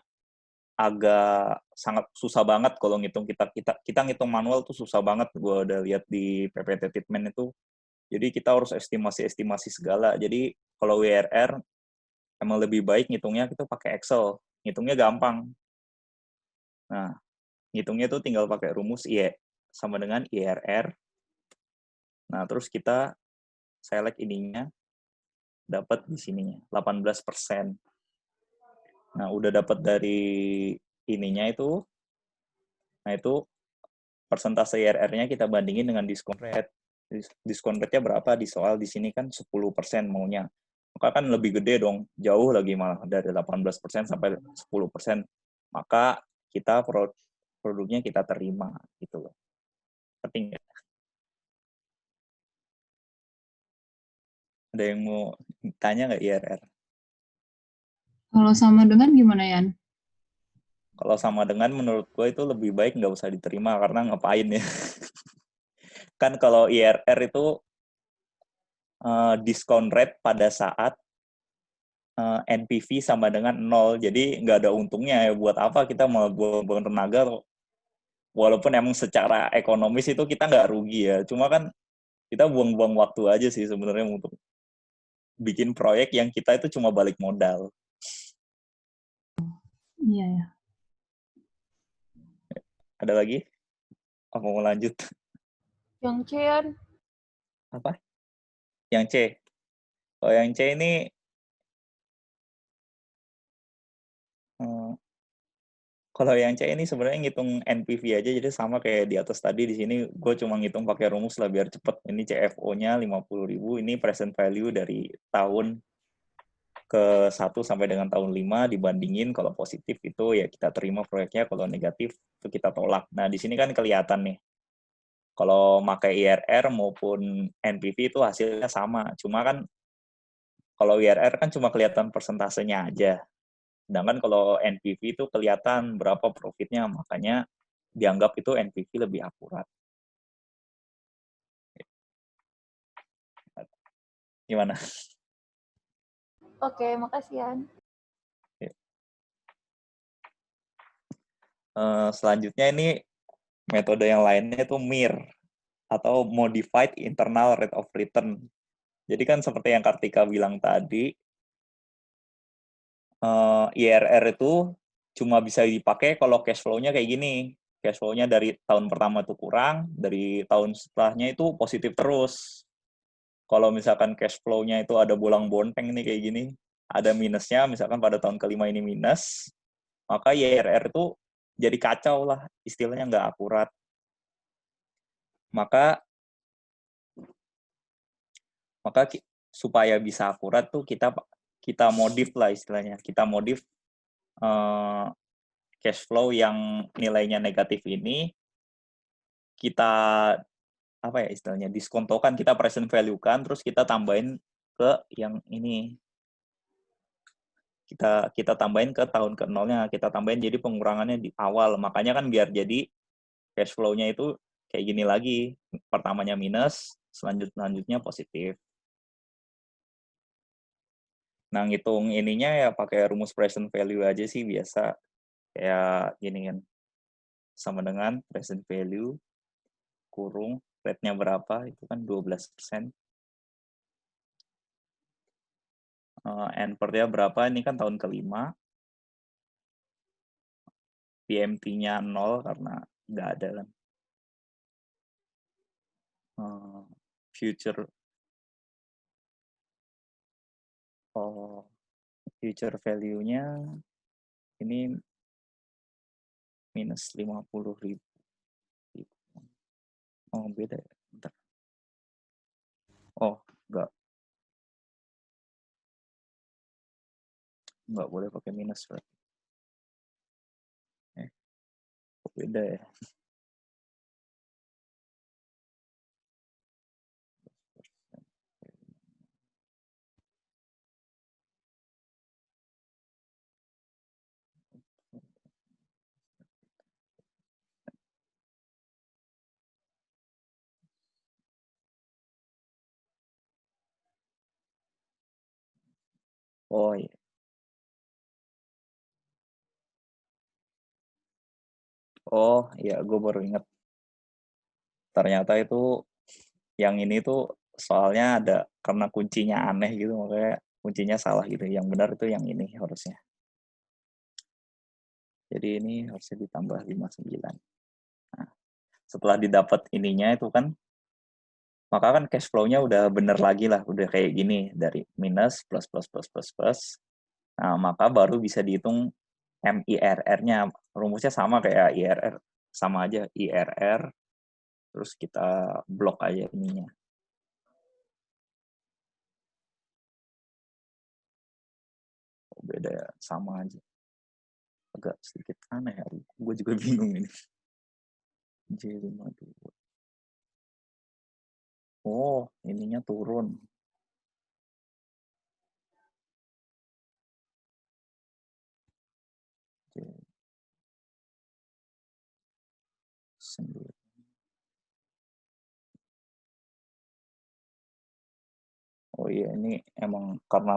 agak sangat susah banget kalau ngitung kita ngitung manual tuh susah banget. Gue udah lihat di PPT Treatment itu. Jadi kita harus estimasi segala. Jadi kalau WRR emang lebih baik ngitungnya kita pakai Excel. Ngitungnya gampang. Nah, ngitungnya tuh tinggal pakai rumus I sama dengan IRR. Nah, terus kita select ininya, dapat di sininya 18%. Nah, udah dapat dari ininya itu. Nah, itu persentase IRR-nya kita bandingin dengan diskon rate. Diskon rate-nya berapa di soal di sini kan 10% maunya. Maka kan lebih gede dong, jauh lagi malah dari 18% sampai 10%. Maka kita produknya kita terima gitu loh. Penting ya. Ada yang mau tanya nggak IRR? Kalau sama dengan gimana, Yan? Kalau sama dengan menurut gue itu lebih baik nggak usah diterima karena ngapain ya. Kan kalau IRR itu diskon rate pada saat NPV sama dengan 0, jadi nggak ada untungnya ya. Buat apa kita mau buang tenaga, walaupun emang secara ekonomis itu kita nggak rugi ya, cuma kan kita buang-buang waktu aja sih sebenarnya untuk bikin proyek yang kita itu cuma balik modal. Iya ya. Ada lagi? Apa mau lanjut? Yang C, Yan. Apa? Yang C. Oh, yang C ini kalau yang C ini sebenarnya ngitung NPV aja, jadi sama kayak di atas tadi. Di sini gue cuma ngitung pakai rumus lah biar cepet. Ini CFO-nya 50.000, ini present value dari tahun ke 1 sampai dengan tahun 5, dibandingin kalau positif itu ya kita terima proyeknya, kalau negatif itu kita tolak. Nah, di sini kan kelihatan nih. Kalau pakai IRR maupun NPV itu hasilnya sama. Cuma kan kalau IRR kan cuma kelihatan persentasenya aja. Sedangkan kalau NPV itu kelihatan berapa profitnya, makanya dianggap itu NPV lebih akurat. Gimana? Oke, makasih, Yan. Selanjutnya ini metode yang lainnya itu MIR atau Modified Internal Rate of Return. Jadi kan seperti yang Kartika bilang tadi, IRR itu cuma bisa dipakai kalau cash flow-nya kayak gini. Cash flow-nya dari tahun pertama itu kurang, dari tahun setelahnya itu positif terus. Kalau misalkan cash flow-nya itu ada bolang-bonteng nih kayak gini, ada minusnya, misalkan pada tahun kelima ini minus, maka IRR itu jadi kacau lah, istilahnya nggak akurat. Maka supaya bisa akurat tuh kita modif lah istilahnya, kita modif cash flow yang nilainya negatif ini, kita apa ya istilahnya, diskontokan, kita present value kan, terus kita tambahin ke yang ini, kita tambahin ke tahun ke nolnya, kita tambahin jadi pengurangannya di awal. Makanya kan biar jadi cash flow-nya itu kayak gini lagi, pertamanya minus, selanjutnya positif. Nah, ngitung ininya ya pakai rumus present value aja sih biasa, kayak gini kan, sama dengan present value kurung rate-nya berapa, itu kan 12%. N/nya berapa, ini kan tahun kelima. PMT-nya 0 karena nggak ada kan. Future value-nya ini minus 50.000. Oh, beda ya. Bentar. Oh, nggak boleh pakai minus berarti. Beda ya. Oh iya. Oh iya, gue baru inget. Ternyata itu yang ini tuh soalnya ada karena kuncinya aneh gitu, makanya kuncinya salah gitu. Yang benar itu yang ini harusnya. Jadi ini harusnya ditambah 59. Nah, setelah didapat ininya itu kan, maka kan cash flow-nya udah bener lagi lah, udah kayak gini dari minus plus plus plus plus plus. Nah, maka baru bisa dihitung MIRR-nya. Rumusnya sama kayak IRR, sama aja IRR, terus kita blok aja ininya. Oh, beda ya, sama aja. Agak sedikit aneh ya, gue juga bingung ini. J52. Oh, ininya turun. J9. Oh iya, ini emang karena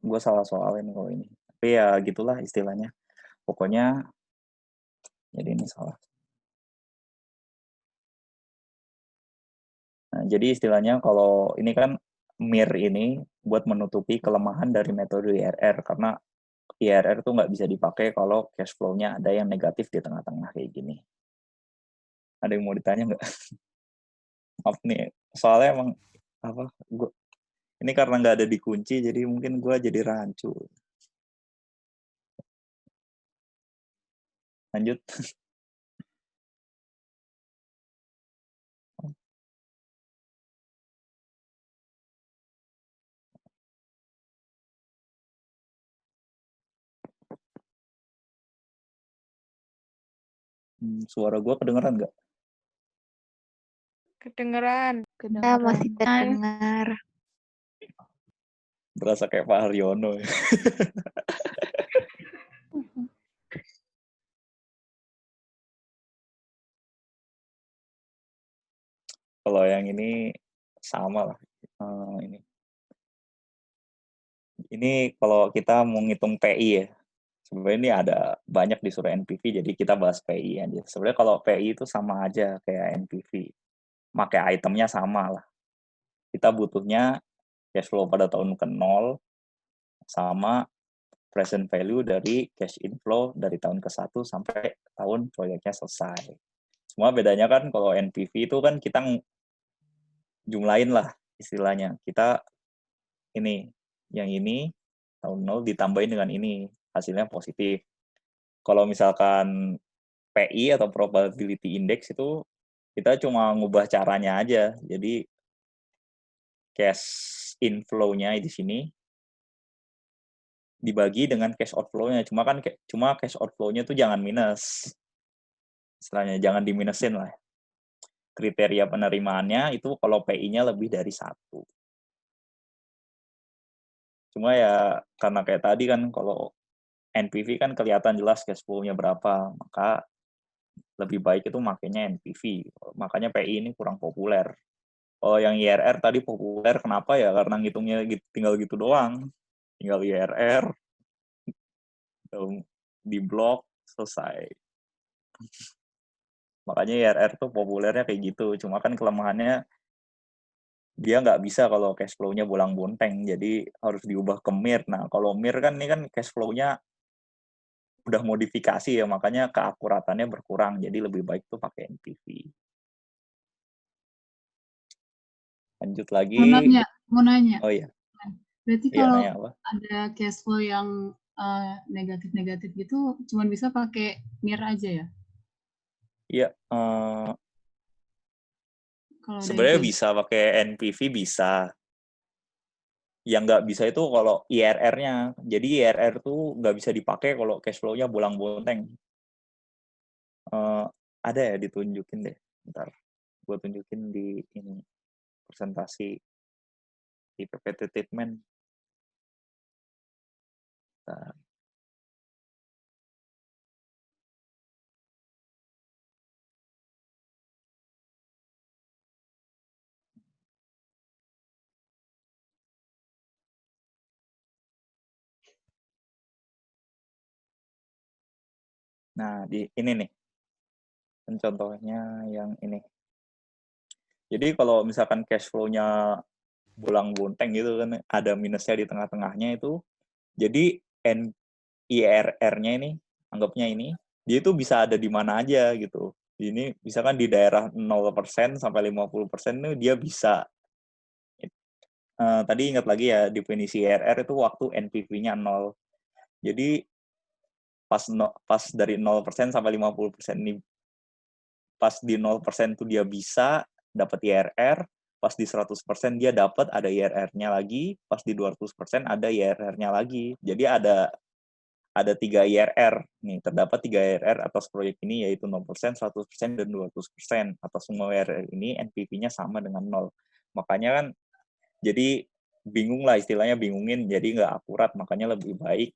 gue salah soal ini kalau ini. Tapi ya gitulah istilahnya. Pokoknya jadi ini salah. Nah, jadi istilahnya kalau ini kan MIR ini buat menutupi kelemahan dari metode IRR karena IRR tuh nggak bisa dipakai kalau cash flow-nya ada yang negatif di tengah-tengah kayak gini. Ada yang mau ditanya nggak? Maaf nih, soalnya emang apa? Ini karena nggak ada dikunci, jadi mungkin gue jadi rancu. Lanjut. Suara gue kedengeran nggak? Kedengeran. Nah, Kedengeran. masih Dengar. Berasa kayak Pak Haryono. Ya. Kalau yang ini sama lah. Ini kalau kita mau ngitung PI ya. Sebenarnya ini ada banyak disuruh NPV, jadi kita bahas PI aja. Sebenarnya kalau PI itu sama aja kayak NPV. Pakai itemnya sama lah. Kita butuhnya cash flow pada tahun ke-0 sama present value dari cash inflow dari tahun ke-1 sampai tahun proyeknya selesai. Cuma bedanya kan kalau NPV itu kan kita jumlahin lah istilahnya. Kita ini, yang ini tahun 0 ditambahin dengan ini, hasilnya positif. Kalau misalkan PI atau probability index itu kita cuma ngubah caranya aja. Jadi cash inflow-nya di sini dibagi dengan cash outflow-nya. Cuma cash outflow-nya tuh jangan minus. Istilahnya jangan diminusin lah. Kriteria penerimaannya itu kalau PI-nya lebih dari 1. Cuma ya karena kayak tadi kan kalau NPV kan kelihatan jelas cash flow-nya berapa, maka lebih baik itu makainya NPV. Makanya PI ini kurang populer. Oh, yang IRR tadi populer, kenapa ya? Karena ngitungnya tinggal gitu doang. Tinggal IRR, di blok, selesai. Makanya IRR tuh populernya kayak gitu. Cuma kan kelemahannya dia nggak bisa kalau cash flow-nya bolang-bonteng. Jadi harus diubah ke MIR. Nah, kalau MIR kan ini kan cash flow-nya udah modifikasi ya, makanya keakuratannya berkurang. Jadi lebih baik tuh pakai NPV. Lanjut lagi. Mau nanya. Oh iya. Berarti Iya, kalau nanya apa? ada cash flow yang negatif-negatif gitu, cuma bisa pakai MIR aja ya? Iya, Kalau ada sebenarnya cash bisa pakai NPV bisa. Yang nggak bisa itu kalau IRR-nya. Jadi IRR tuh nggak bisa dipakai kalau cash flow-nya bolang-bonteng. Ada ya ditunjukin deh. Ntar gue tunjukin di ini presentasi di PPT Statement. Ntar. Nah, di ini nih, kan contohnya yang ini. Jadi kalau misalkan cash flow-nya bolang-bonteng gitu kan, ada minusnya di tengah-tengahnya itu, jadi IRR-nya ini, anggapnya ini, dia itu bisa ada di mana aja gitu. Ini misalkan di daerah 0% sampai 50% itu dia bisa. Tadi ingat lagi ya, definisi IRR itu waktu NPV-nya 0. Jadi pas dari 0% sampai 50% ini, pas di 0% tuh dia bisa dapat IRR, pas di 100% dia dapat ada IRR-nya lagi, pas di 200% ada IRR-nya lagi. Jadi ada 3 IRR. Nih, terdapat 3 IRR atas proyek ini, yaitu 0%, 100%, dan 200%. Atas semua IRR ini, NPV-nya sama dengan 0. Makanya kan, jadi bingung lah, istilahnya bingungin, jadi nggak akurat. Makanya lebih baik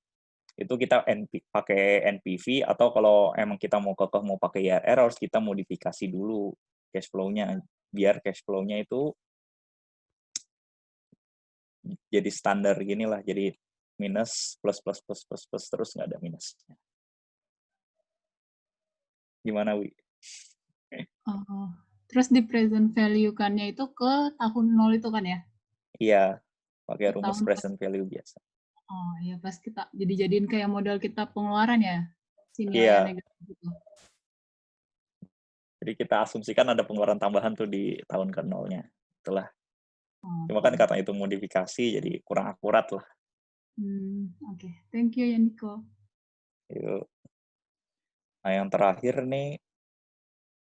itu kita pakai NPV, atau kalau emang kita mau pakai IRR, harus kita modifikasi dulu cash flow-nya. Biar cash flow-nya itu jadi standar gini lah, jadi minus, plus, terus nggak ada minusnya. Gimana, Wi? Oh. Terus di present value-kannya itu ke tahun 0 itu kan ya? Iya, pakai Ke rumus tahun pas. present value biasa. Oh iya, pas kita jadiin kayak modal kita pengeluaran ya, si nilai yang Iya, negatif itu. jadi kita asumsikan ada pengeluaran tambahan tuh di tahun ke-0-nya. Itulah. Oh, Cuma kan karena itu modifikasi, jadi kurang akurat lah. Oke. Thank you ya, Nico. Yuk. Nah, yang terakhir nih,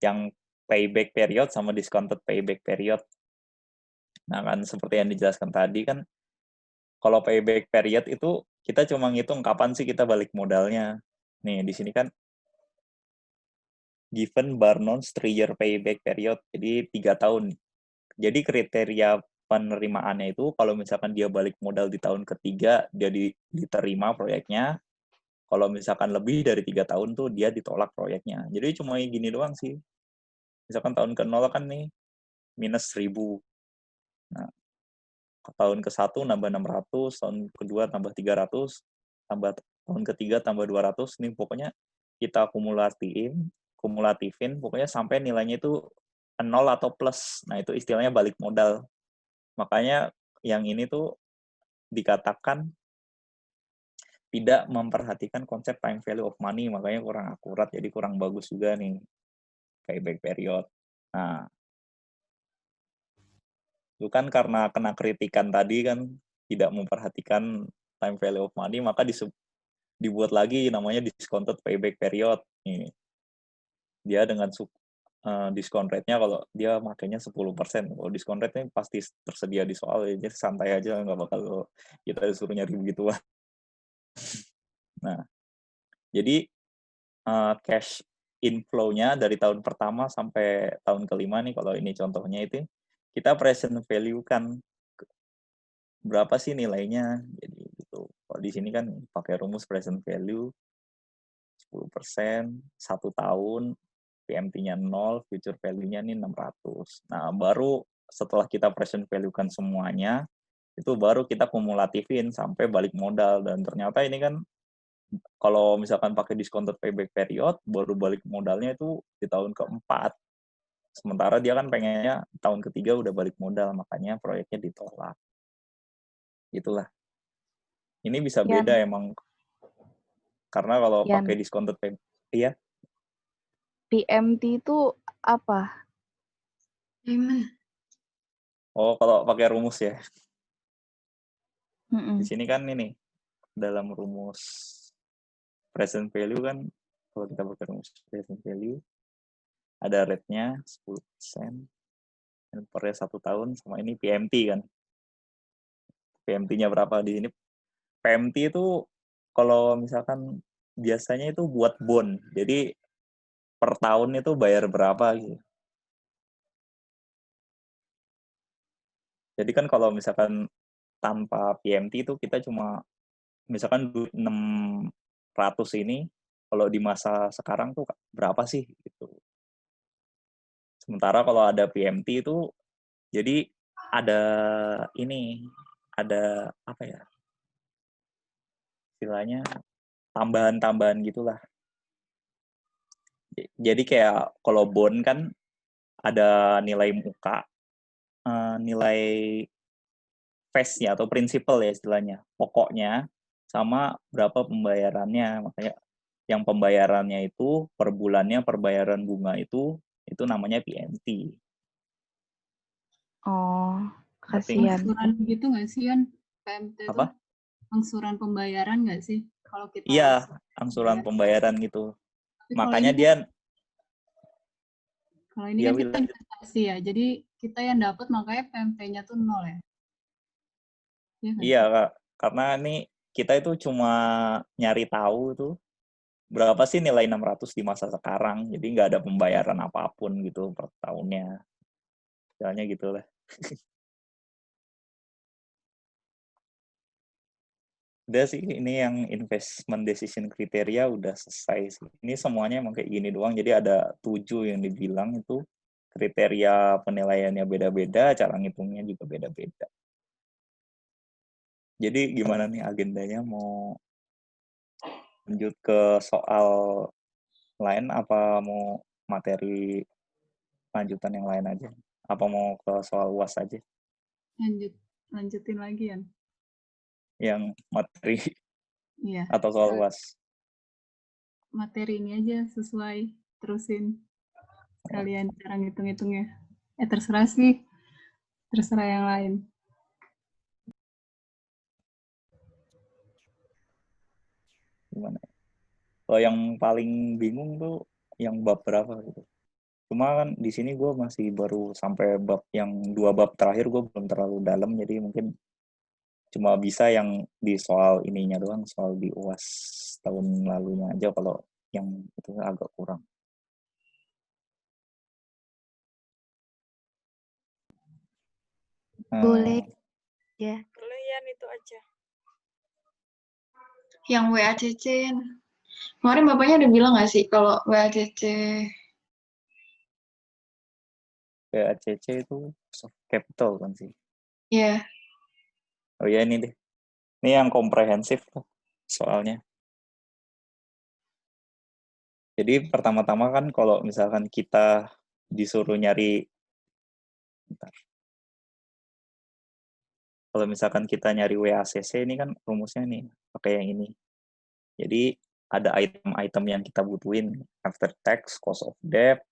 yang payback period sama discounted payback period. Nah, kan seperti yang dijelaskan tadi kan, kalau payback period itu kita cuma ngitung kapan sih kita balik modalnya. Nih, di sini kan given Barnon's 3-year payback period, jadi 3 tahun. Jadi kriteria penerimaannya itu kalau misalkan dia balik modal di tahun ketiga, dia diterima proyeknya. Kalau misalkan lebih dari 3 tahun tuh dia ditolak proyeknya. Jadi cuma gini doang sih. Misalkan tahun ke-0 kan nih minus 1.000. Nah, tahun ke-1 nambah 600, tahun kedua tambah 300, tambah tahun ketiga tambah 200. Nih pokoknya kita kumulatifin pokoknya sampai nilainya itu 0 atau plus. Nah, itu istilahnya balik modal. Makanya yang ini tuh dikatakan tidak memperhatikan konsep time value of money, makanya kurang akurat, jadi kurang bagus juga nih payback period. Nah, itu kan karena kena kritikan tadi kan tidak memperhatikan time value of money, maka dibuat lagi namanya discounted payback period. Nih, dia dengan diskon rate-nya kalau dia makainya 10%. Kalau diskon rate-nya pasti tersedia di soal, jadi santai aja, nggak bakal kita disuruh nyari begituan. Nah, jadi cash inflow-nya dari tahun pertama sampai tahun kelima nih, kalau ini contohnya itu, kita present value kan berapa sih nilainya. Jadi gitu. Kalau di sini kan pakai rumus present value 10%, 1 tahun, PMT-nya 0, future value-nya nih 600. Nah, baru setelah kita present value-kan semuanya, itu baru kita kumulatifin sampai balik modal. Dan ternyata ini kan kalau misalkan pakai discounted payback period, baru balik modalnya itu di tahun keempat. Sementara dia kan pengennya tahun ketiga udah balik modal, makanya proyeknya ditolak. Itulah. Ini bisa beda Yan, emang. Karena kalau pakai Yan, discounted payback, iya. PMT itu apa? Gimana? Oh, kalau pakai rumus ya. Di Mm-mm. sini kan ini, dalam rumus present value kan, kalau kita pakai rumus present value, ada rate-nya 10%, dan per 1 tahun, sama ini PMT kan. PMT-nya berapa di sini? PMT itu kalau misalkan biasanya itu buat bond. Jadi per tahun itu bayar berapa gitu. Jadi kan kalau misalkan tanpa PMT itu kita cuma misalkan duit 600 ini kalau di masa sekarang tuh berapa sih gitu. Sementara kalau ada PMT itu jadi ada ini, ada apa ya? Istilahnya tambahan-tambahan gitulah. Jadi kayak kalau bond kan ada nilai muka, nilai face-nya atau prinsipal ya istilahnya, pokoknya, sama berapa pembayarannya. Makanya yang pembayarannya itu per bulannya, perbayaran bunga itu namanya PMT. Oh, Ngerti? kasihan. Angsuran gitu nggak sih, Yan? PMT itu Apa? angsuran pembayaran nggak sih? Kalau kita Iya, angsuran bayar. pembayaran gitu. Tapi kalau Makanya ini dia, kan Will. kita investasi ya, jadi kita yang dapat makanya PMT-nya tuh 0 ya. Iya nggak Iya, sih? Kak. Karena ini kita itu cuma nyari tahu tuh berapa sih nilai 600 di masa sekarang. Jadi nggak ada pembayaran apapun gitu per tahunnya. Misalnya gitu lah. Udah sih, ini yang investment decision kriteria udah selesai sih. Ini semuanya emang kayak gini doang. Jadi ada 7 yang dibilang itu kriteria penilaiannya beda-beda, cara ngitungnya juga beda-beda. Jadi gimana nih agendanya, mau lanjut ke soal lain apa mau materi lanjutan yang lain aja? Apa mau ke soal UAS aja? Lanjutin lagi, Yan. Yang materi Iya. atau soal UAS? Materi ini aja sesuai, terusin sekalian cara ngitung-ngitungnya. Terserah sih, terserah yang lain. Gimana? Kalau yang paling bingung tuh yang bab berapa gitu. Cuma kan di sini gue masih baru sampai bab yang 2 bab terakhir, gue belum terlalu dalam, jadi mungkin cuma bisa yang di soal ininya doang, soal di UAS tahun lalunya aja, kalau yang itu agak kurang. Boleh ya. Boleh Yan, itu aja. Yang WACC, kemarin Bapaknya udah bilang nggak sih kalau WACC? ACC itu soft capital kan sih. Ya, Oh ya, ini deh. Ini yang komprehensif tuh soalnya. Jadi pertama-tama kan kalau misalkan kita disuruh nyari, kalau misalkan kita nyari WACC ini kan rumusnya nih pakai yang ini. Jadi ada item-item yang kita butuhin, after tax, cost of debt,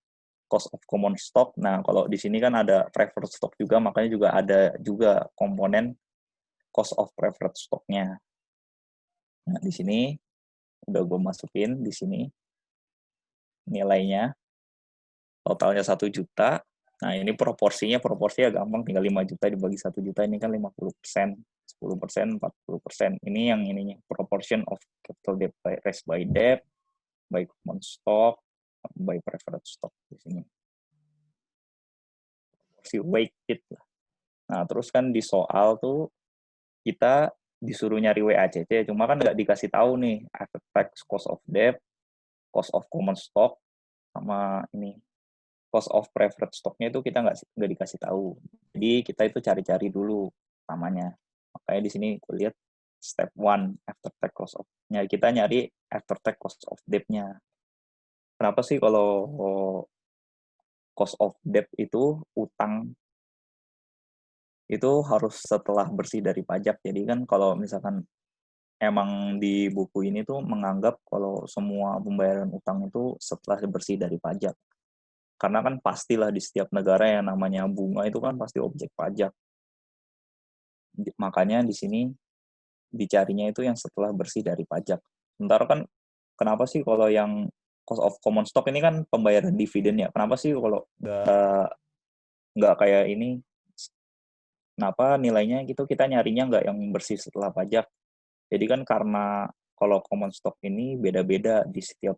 cost of common stock. Nah, kalau di sini kan ada preferred stock juga, makanya juga ada juga komponen cost of preferred stock-nya. Nah, di sini udah gue masukin di sini nilainya, totalnya 1 juta. Nah, ini proporsinya gampang, tinggal 5 juta dibagi 1 juta, ini kan 50%, 10%, 40%. Ini yang ininya, proportion of capital debt raised by debt, by common stock, by preferred stock di sini. Proporsi weighted lah. Nah, terus kan di soal tuh kita disuruh nyari WACC, cuma kan nggak dikasih tahu nih, after tax, cost of debt, cost of common stock, sama ini cost of preferred stock-nya itu kita nggak dikasih tahu. Jadi kita itu cari-cari dulu namanya. Makanya di sini gue lihat step 1 after tax cost of, kita nyari after tax cost of debt-nya. Kenapa sih kalau cost of debt itu utang itu harus setelah bersih dari pajak? Jadi kan kalau misalkan emang di buku ini tuh menganggap kalau semua pembayaran utang itu setelah bersih dari pajak. Karena kan pastilah di setiap negara yang namanya bunga itu kan pasti objek pajak. Makanya di sini dicarinya itu yang setelah bersih dari pajak. Sementara kan kenapa sih kalau yang cost of common stock ini kan pembayaran dividen ya? Kenapa sih kalau nggak kayak ini? Kenapa nilainya gitu kita nyarinya nggak yang bersih setelah pajak? Jadi kan karena kalau common stock ini beda-beda di setiap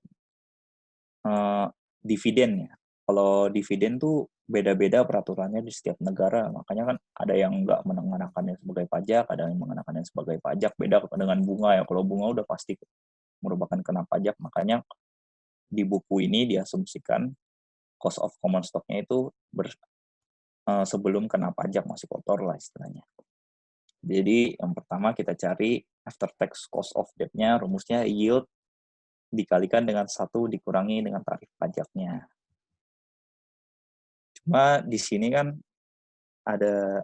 dividen ya. Kalau dividen tuh beda-beda peraturannya di setiap negara, makanya kan ada yang nggak mengenakannya sebagai pajak, ada yang mengenakannya sebagai pajak, beda dengan bunga ya. Kalau bunga udah pasti merupakan kena pajak, makanya di buku ini diasumsikan cost of common stock-nya itu sebelum kena pajak, masih kotor lah istilahnya. Jadi yang pertama kita cari after tax cost of debt-nya, rumusnya yield dikalikan dengan 1 dikurangi dengan tarif pajaknya. Cuma di sini kan ada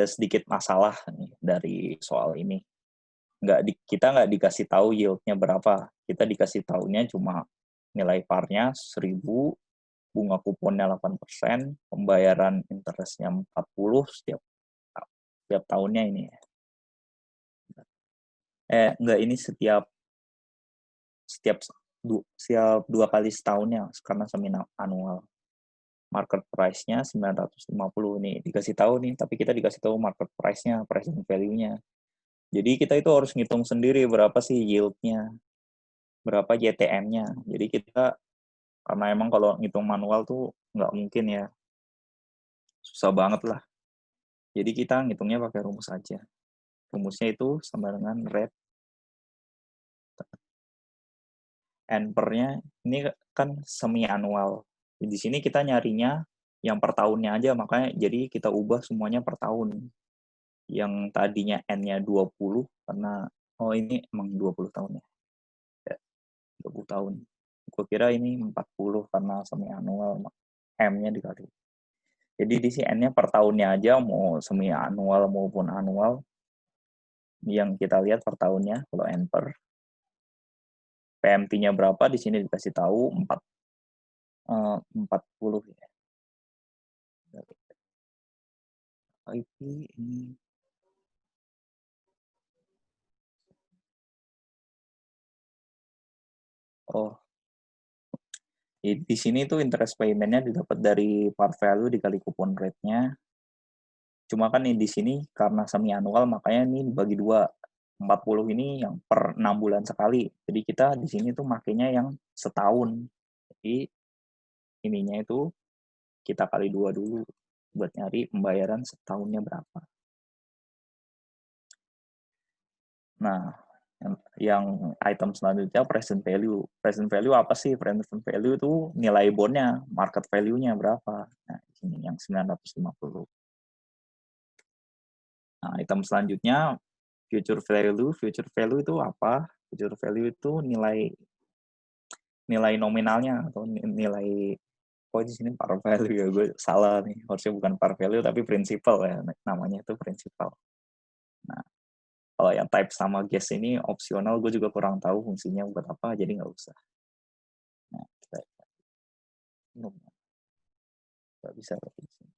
sedikit masalah nih dari soal ini. Kita nggak dikasih tahu yield-nya berapa. Kita dikasih tahunya cuma nilai par-nya 1.000, bunga kuponnya 8%, pembayaran interest-nya 40 setiap tahunnya ini. Enggak, ini setiap 2 kali setahunnya karena semi annual. Market price-nya 950 nih, dikasih tahu nih, tapi kita dikasih tahu market price-nya, present value-nya. Jadi kita itu harus ngitung sendiri berapa sih yield-nya, berapa YTM-nya. Jadi kita, karena emang kalau ngitung manual tuh nggak mungkin ya, susah banget lah. Jadi kita ngitungnya pakai rumus aja. Rumusnya itu sama dengan rate N per-nya, ini kan semi annual. Di sini kita nyarinya yang per tahunnya aja, makanya jadi kita ubah semuanya per tahun. Yang tadinya N-nya 20, karena, ini emang 20 tahun ya. 20 tahun. Gue kira ini 40 karena semi annual, M-nya dikali. Jadi di sini N-nya per tahunnya aja, mau semi annual maupun annual, yang kita lihat per tahunnya, kalau N per. PMT-nya berapa, di sini dikasih tahu 40 ya. IP ini. Di sini tuh interest payment-nya didapat dari par value dikali coupon rate-nya. Cuma kan di sini karena semi annual makanya ini dibagi 2. 40 ini yang per 6 bulan sekali. Jadi kita di sini tuh makainya yang setahun. Jadi ininya itu kita kali 2 dulu buat nyari pembayaran setahunnya berapa. Nah, yang item selanjutnya present value. Present value apa sih? Present value itu nilai bondnya, market value-nya berapa. Nah, ini yang 950. Nah, item selanjutnya future value. Future value itu apa? Future value itu nilai nominalnya atau nilai di sini par value ya, gue salah nih. Harusnya bukan par value tapi principal ya, namanya itu principal. Nah, kalau yang type sama guess ini opsional, gue juga kurang tahu fungsinya buat apa, jadi nggak usah. Nah, kita nggak bisa pakai di sini.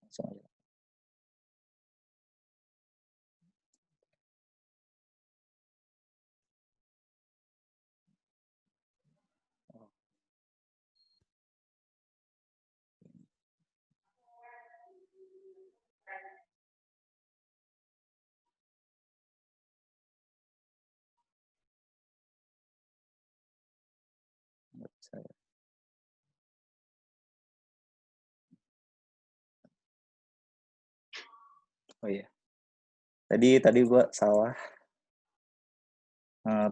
Langsung aja. Nggak bisa ya. Oh iya. Tadi gue salah.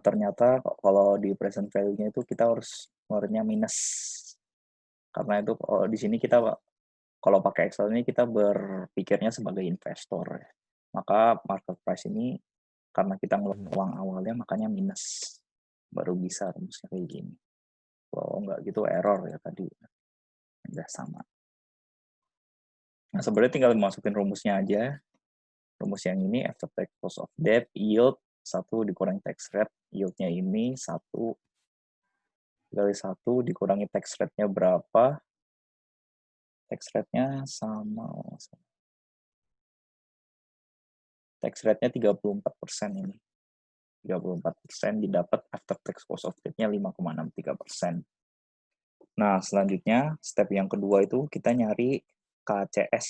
Ternyata kalau di present value-nya itu kita harus ngeluarinnya minus. Karena itu kalau di sini kita kalau pakai Excel ini kita berpikirnya sebagai investor. Maka market price ini karena kita ngeluarin uang awalnya makanya minus. Baru bisa rumusnya kayak gini. Kalau nggak gitu error ya tadi. Udah sama. Nah, sebenarnya tinggal masukin rumusnya aja. Rumus yang ini after tax cost of debt, yield 1 dikurangi tax rate, yield-nya ini 1 kali 1 dikurangi tax rate-nya berapa? Tax rate-nya sama. Tax rate-nya 34% ini. 34% didapat after tax cost of debt-nya 5,63%. Nah, selanjutnya step yang kedua itu kita nyari KCS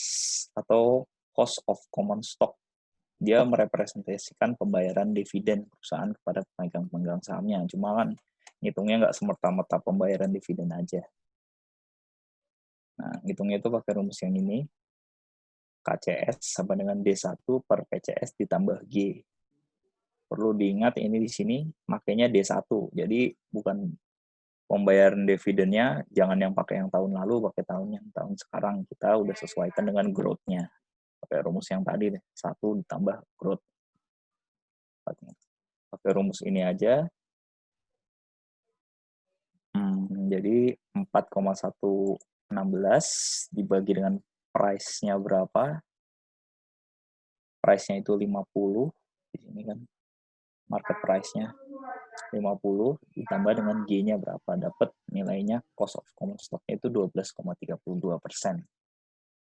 atau cost of common stock. Dia merepresentasikan pembayaran dividen perusahaan kepada pemegang sahamnya. Cuma kan ngitungnya nggak semerta-merta pembayaran dividen aja. Nah, ngitungnya itu pakai rumus yang ini. KCS sama dengan D1 per PCS ditambah G. Perlu diingat ini di sini makanya D1. Jadi bukan pembayaran dividennya jangan yang pakai yang tahun lalu, pakai tahun sekarang. Kita udah sesuaikan dengan growth-nya. Pakai rumus yang tadi deh, 1 ditambah growth. Pakai rumus ini aja. Jadi 4,116 dibagi dengan price-nya berapa? Price-nya itu 50. Di sini kan market price-nya 50 ditambah dengan G-nya berapa? Dapat nilainya cost of common stock-nya itu 12,32%.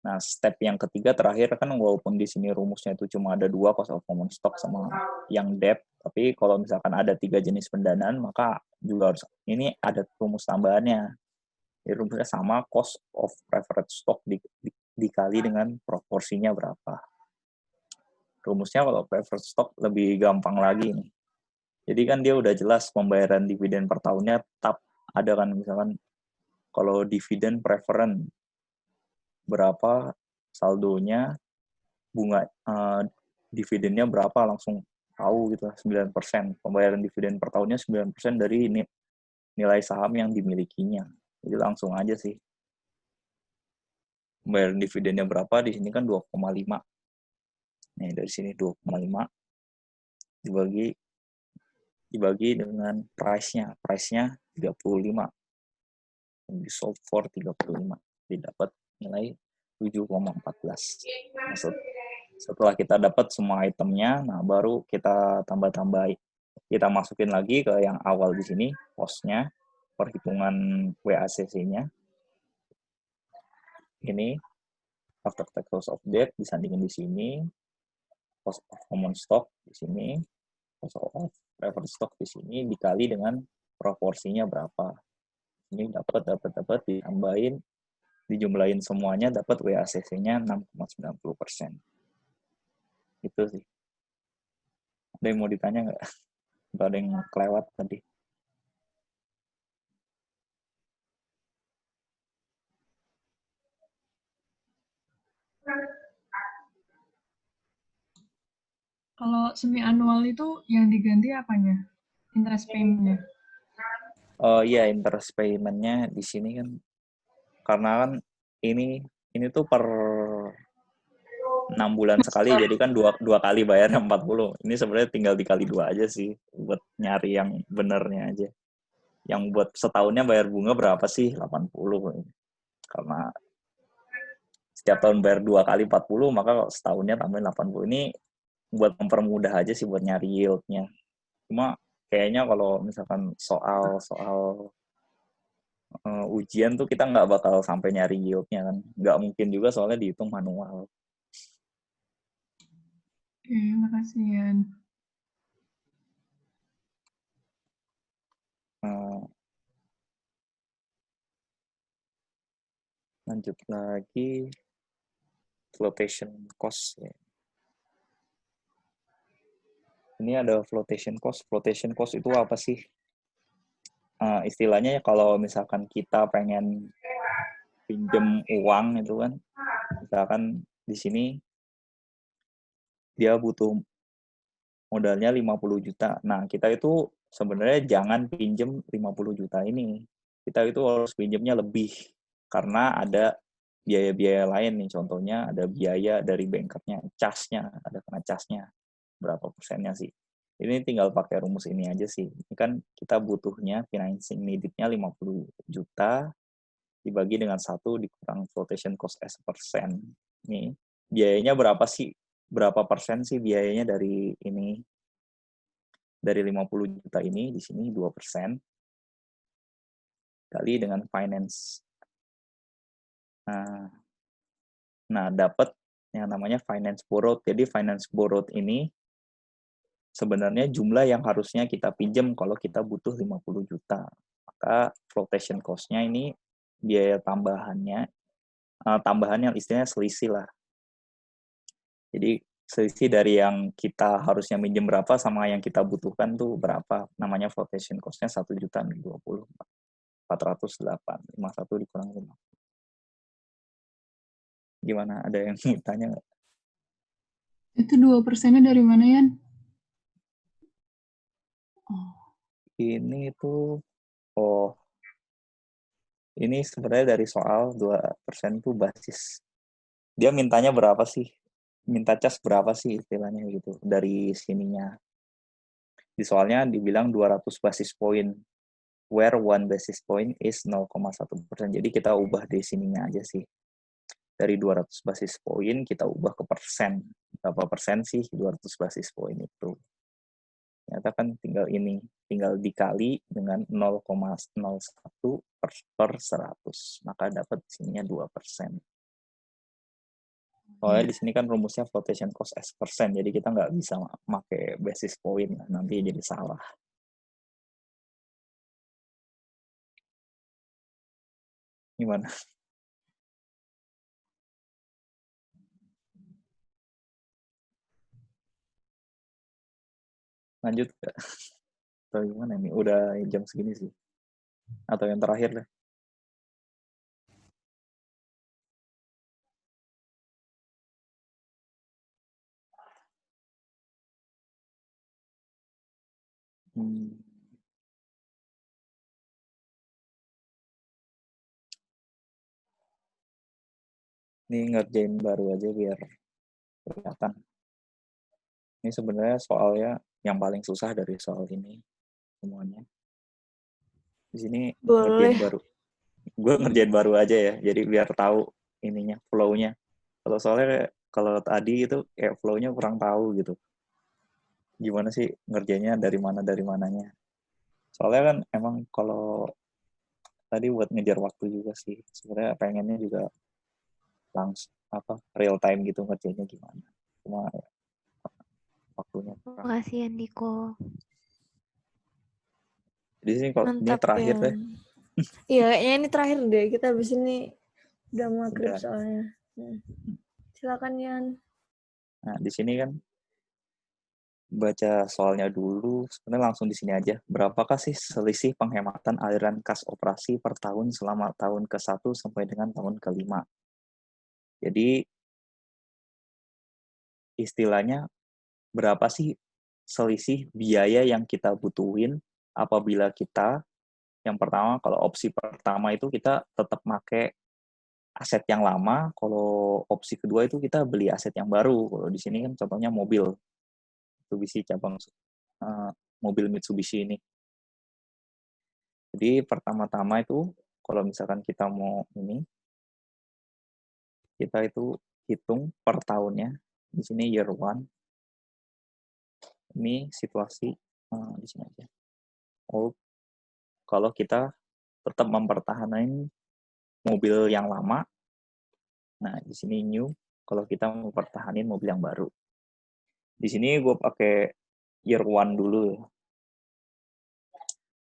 Nah, step yang ketiga terakhir kan walaupun di sini rumusnya itu cuma ada 2, cost of common stock sama yang debt, tapi kalau misalkan ada 3 jenis pendanaan, maka juga harus ini ada rumus tambahannya. Jadi rumusnya sama, cost of preferred stock dikali dengan proporsinya berapa. Rumusnya kalau preferred stock lebih gampang lagi nih. Jadi kan dia udah jelas pembayaran dividen per tahunnya tetap ada kan, misalkan kalau dividen preference berapa saldonya, bunga dividennya berapa, langsung tahu gitu, 9%. Pembayaran dividen per tahunnya 9% dari nilai saham yang dimilikinya. Jadi langsung aja sih. Pembayaran dividennya berapa, di sini kan 2,5. Nih, dari sini 2,5 dibagi dengan price-nya. Price-nya 35. Di sold for 35. Didapat nilai 7,14. Maksud setelah kita dapat semua itemnya, nah baru kita tambah-tambahin, kita masukin lagi ke yang awal di sini, cost-nya, perhitungan WACC-nya. Ini after tax cost of debt disandingin di sini, cost of common stock di sini, cost of preferred stock di sini dikali dengan proporsinya berapa. Ini dapat ditambahin, dijumlahin semuanya dapat WACC-nya 6,90%. Itu sih. Ada yang mau ditanya nggak? Atau ada yang kelewat tadi? Kalau semi annual itu yang diganti apanya? Interest payment-nya? Oh iya, interest payment-nya di sini kan karena kan ini tuh per 6 bulan sekali, jadi kan dua kali bayar 40. Ini sebenarnya tinggal dikali 2 aja sih buat nyari yang benernya aja. Yang buat setahunnya bayar bunga berapa sih? 80. Karena setiap tahun bayar 2 kali 40, maka setahunnya tambahin 80. Ini buat mempermudah aja sih buat nyari yield-nya. Cuma kayaknya kalau misalkan soal ujian tuh kita nggak bakal sampai nyari yield-nya kan. Nggak mungkin juga soalnya dihitung manual. Oke, makasih Yan. Lanjut lagi, flotation cost. Ya. Ini ada flotation cost. Flotation cost itu apa sih? Istilahnya kalau misalkan kita pengen pinjem uang itu kan, misalkan di sini dia butuh modalnya 50 juta. Nah, kita itu sebenarnya jangan pinjem 50 juta ini. Kita itu harus pinjemnya lebih karena ada biaya-biaya lain nih. Contohnya ada biaya dari bankernya, casnya, ada kena casnya. Berapa persennya sih? Ini tinggal pakai rumus ini aja sih. Ini kan kita butuhnya financing needed-nya 50 juta dibagi dengan 1 dikurang flotation cost as persen. Nih, biayanya berapa sih? Berapa persen sih biayanya dari ini? Dari 50 juta ini, di sini 2%. Kali dengan finance. Nah, dapat yang namanya finance borrowed. Jadi finance borrowed ini sebenarnya jumlah yang harusnya kita pinjam kalau kita butuh 50 juta. Maka flotation cost-nya ini biaya tambahannya, tambahan yang istilahnya selisih lah. Jadi selisih dari yang kita harusnya minjem berapa sama yang kita butuhkan tuh berapa. Namanya flotation cost-nya 1.020.408. 51 dikurang 5. Gimana? Ada yang mau tanya nggak? Itu 2%-nya dari mana, Yan? Ini tuh, ini sebenarnya dari soal 2% tuh basis. Dia mintanya berapa sih? Minta cas berapa sih istilahnya gitu dari sininya. di soalnya dibilang 200 basis point, where 1 basis point is 0,1%. Jadi kita ubah di sininya aja sih. Dari 200 basis point kita ubah ke persen. Berapa persen sih 200 basis point itu? Ternyata kan tinggal dikali dengan 0,01 per 100. Maka dapat sininya 2%. Soalnya di sini kan rumusnya flotation cost as persen, jadi kita nggak bisa pakai basis point, nanti jadi salah. Gimana? Lanjut nggak? Atau gimana nih? Udah jam segini sih. Atau yang terakhir deh. Ini ngerjain baru aja biar kelihatan. Ini sebenarnya soalnya yang paling susah dari soal ini semuanya. Di sini ngerjain baru. Gue ngerjain baru aja ya, jadi biar tahu ininya, flow-nya. Kalau soalnya kalau tadi itu kayak flow-nya kurang tahu gitu. Gimana sih ngerjainnya dari mananya. Soalnya kan emang kalau tadi buat ngejar waktu juga sih. Sebenarnya pengennya juga langsung real time gitu ngerjainnya gimana. Cuma waktunya kurang. Makasih Andiko. Di sini kalau ini terakhir deh. Iya, kayaknya ini terakhir deh. Kita habis ini udah maghrib Udah. soalnya. Silakan Yan. Nah, di sini kan baca soalnya dulu. Sebenarnya langsung di sini aja. Berapakah sih selisih penghematan aliran kas operasi per tahun selama tahun ke-1 sampai dengan tahun ke-5? Jadi istilahnya berapa sih selisih biaya yang kita butuhin apabila kita yang pertama, kalau opsi pertama itu kita tetap pakai aset yang lama, kalau opsi kedua itu kita beli aset yang baru. Kalau di sini kan contohnya mobil. Mitsubishi cabang mobil Mitsubishi ini. Jadi pertama-tama itu kalau misalkan kita mau ini, kita itu hitung per tahunnya. Di sini year one. Ini situasi di sini aja. Kalau kita tetap mempertahankan mobil yang lama, nah di sini new. Kalau kita mempertahankan mobil yang baru, di sini gue pakai year one dulu.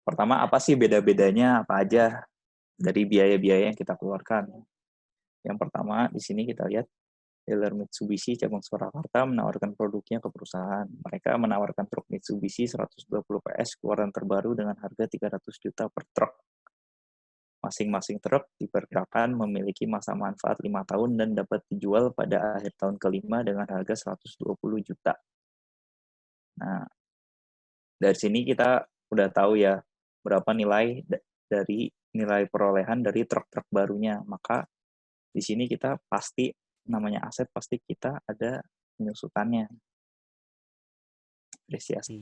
Pertama, apa sih beda-bedanya, apa aja dari biaya-biaya yang kita keluarkan. Yang pertama, di sini kita lihat dealer Mitsubishi cabang Surakarta menawarkan produknya ke perusahaan. Mereka menawarkan truk Mitsubishi 120 PS keluaran terbaru dengan harga 300 juta per truk. Masing-masing truk diperkirakan memiliki masa manfaat 5 tahun dan dapat dijual pada akhir tahun kelima dengan harga 120 juta. Nah, dari sini kita udah tahu ya berapa nilai dari nilai perolehan dari truk-truk barunya. Maka di sini kita pasti namanya aset pasti kita ada penyusutannya. Apresiasi.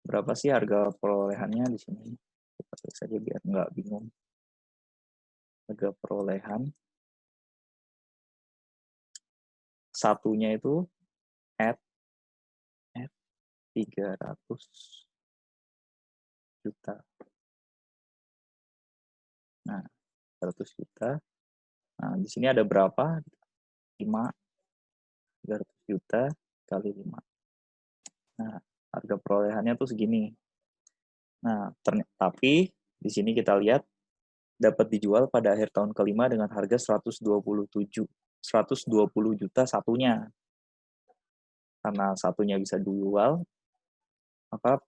Berapa sih harga perolehannya di sini? Kita tulis saja biar nggak bingung. Harga perolehan satunya itu at 300 juta. Nah, 100 juta. Nah, di sini ada berapa? 5. 300 juta kali 5. Nah, harga perolehannya tuh segini. Nah, tapi di sini kita lihat dapat dijual pada akhir tahun kelima dengan harga 120 juta satunya. Karena satunya bisa dijual, maka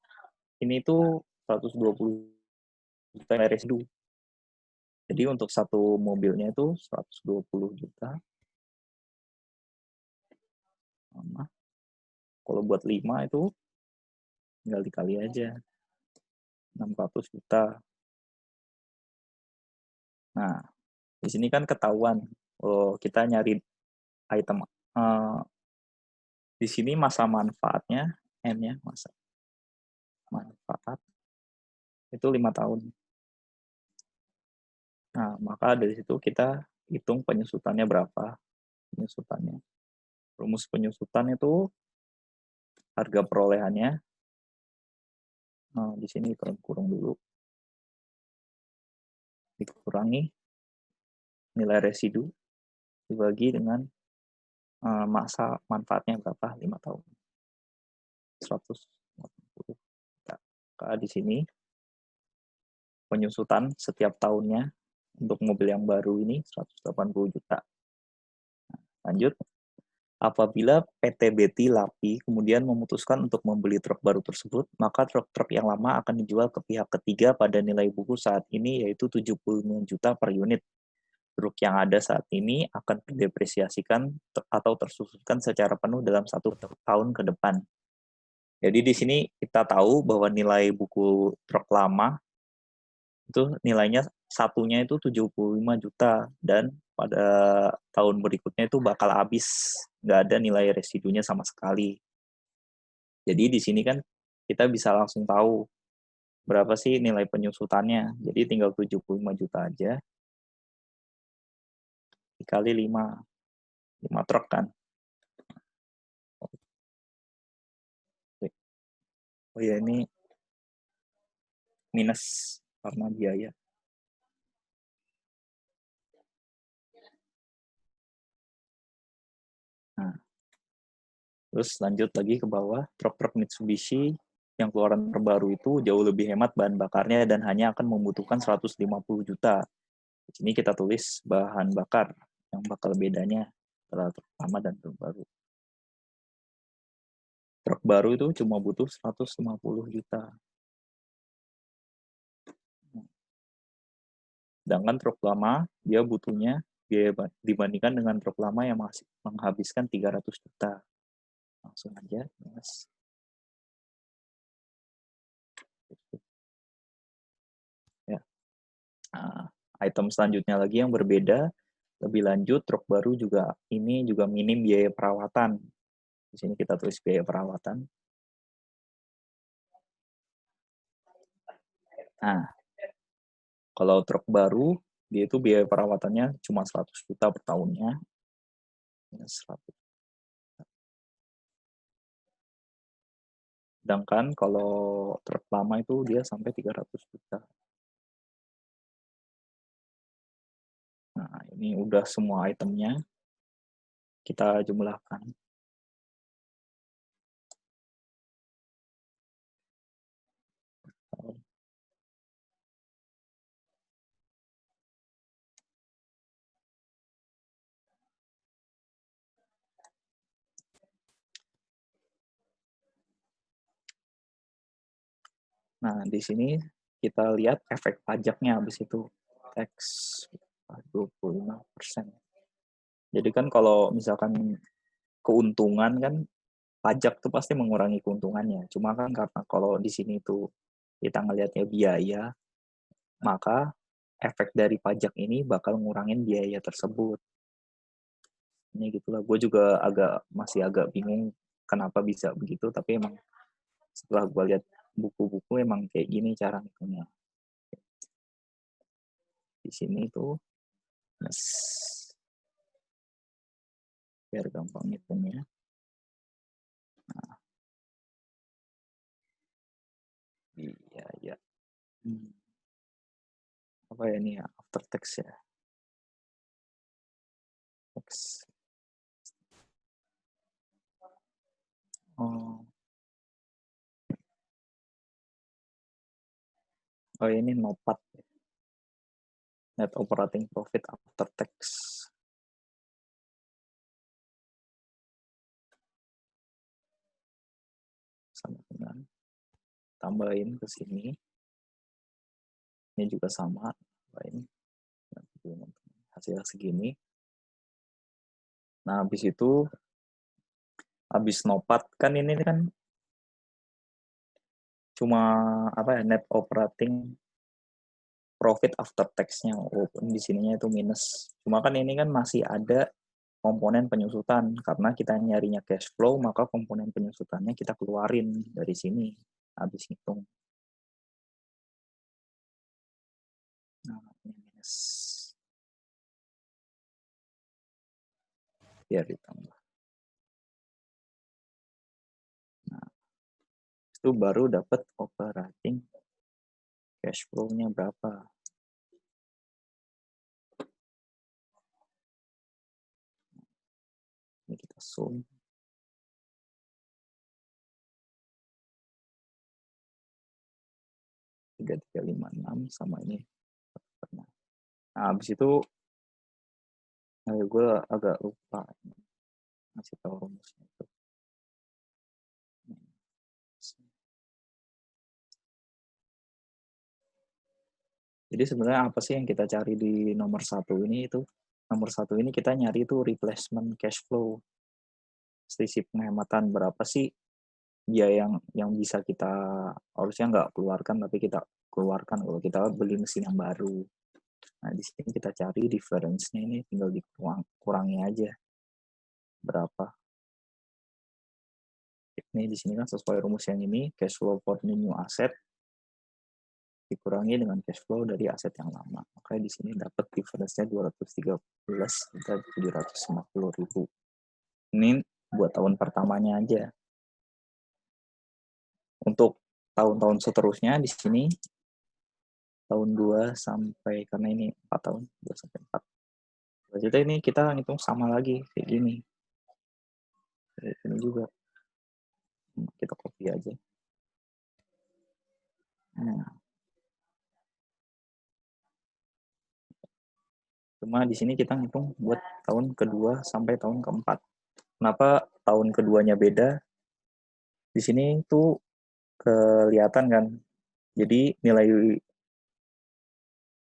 ini tuh 120 juta residu. Jadi untuk satu mobilnya itu 120 juta. Kalau buat 5 itu tinggal dikali aja. 600 juta. Nah, di sini kan ketahuan. Kalau kita nyari item Di sini masa manfaatnya, M-nya, masa manfaat, itu 5 tahun. Nah, maka dari situ kita hitung penyusutannya berapa. Penyusutannya. Rumus penyusutan itu harga perolehannya. Nah, di sini kita kurung dulu. Dikurangi nilai residu dibagi dengan masa manfaatnya berapa? 5 tahun. 180. Nah, di sini penyusutan setiap tahunnya untuk mobil yang baru ini 180 juta. Nah, lanjut. Apabila PT Betty Lapi kemudian memutuskan untuk membeli truk baru tersebut, maka truk-truk yang lama akan dijual ke pihak ketiga pada nilai buku saat ini yaitu 75 juta per unit. Truk yang ada saat ini akan didepresiasikan atau tersusunkan secara penuh dalam 1 tahun ke depan. Jadi di sini kita tahu bahwa nilai buku truk lama itu nilainya satunya itu 75 juta dan pada tahun berikutnya itu bakal habis, nggak ada nilai residunya sama sekali. Jadi di sini kan kita bisa langsung tahu berapa sih nilai penyusutannya. Jadi tinggal 75 juta aja dikali 5 truk kan. Oh ya, ini minus karena biaya. Nah, terus lanjut lagi ke bawah, truk-truk Mitsubishi yang keluaran terbaru itu jauh lebih hemat bahan bakarnya dan hanya akan membutuhkan 150 juta. Di sini kita tulis bahan bakar yang bakal bedanya antara truk lama dan truk baru. Truk baru itu cuma butuh 150 juta. Sedangkan truk lama, dia butuhnya biaya dibandingkan dengan truk lama yang masih menghabiskan 300 juta. Langsung aja, yes. Ya. Nah, item selanjutnya lagi yang berbeda, lebih lanjut, truk baru juga ini juga minim biaya perawatan. Di sini kita tulis biaya perawatan. Nah, kalau truk baru, dia itu biaya perawatannya cuma 100 juta per tahunnya. 100. Sedangkan kalau truk lama itu dia sampai 300 juta. Nah, ini udah semua itemnya. Kita jumlahkan. Nah, di sini kita lihat efek pajaknya habis itu. Tax 25%. Jadi kan kalau misalkan keuntungan kan pajak tuh pasti mengurangi keuntungannya. Cuma kan karena kalau di sini tuh kita ngelihatnya biaya, maka efek dari pajak ini bakal ngurangin biaya tersebut. Ini gitulah. Gue juga masih agak bingung kenapa bisa begitu, tapi emang setelah gue lihat buku-buku emang kayak gini cara ngitungnya. Di sini tuh biar gampang ngitungnya. Nah, iya ya. Apa ya ini ya, after tax ya. Tax. Oh ini NOPAT. Net operating profit after tax. Sama dengan tambahin ke sini. Ini juga sama, tambahin hasil segini. Nah, habis itu habis NOPAT kan ini kan cuma apa ya, net operating profit after tax-nya. Walaupun di sininya itu minus. Cuma kan ini kan masih ada komponen penyusutan. Karena kita nyarinya cash flow, maka komponen penyusutannya kita keluarin dari sini habis hitung. Nah, minus. Biar ditambah. Nah, itu baru dapat operating cash flow-nya berapa. Ini kita zoom. $3,356 sama ini. Nah, habis itu gue agak lupa ngasih tahu rumusnya itu. Jadi sebenarnya apa sih yang kita cari di nomor 1 ini itu? Nomor 1 ini kita nyari itu replacement cash flow. Selisih penghematan berapa sih biaya yang bisa kita harusnya nggak keluarkan tapi kita keluarkan kalau kita beli mesin yang baru. Nah, di sini kita cari difference-nya ini tinggal dikurangi aja. Berapa? Ini di sini kan sesuai rumus yang ini, cash flow for new asset dikurangi dengan cash flow dari aset yang lama. Makanya di sini dapat difference-nya 213.750.000. Ini buat tahun pertamanya aja. Untuk tahun-tahun seterusnya di sini tahun 2 sampai, karena ini 4 tahun, 2 sampai 4. Jadi ini kita ngitung sama lagi kayak gini. Dari sini juga. Kita copy aja. Nah. Cuma di sini kita ngitung buat tahun kedua sampai tahun keempat. Kenapa tahun keduanya beda? Di sini tuh kelihatan kan. Jadi nilai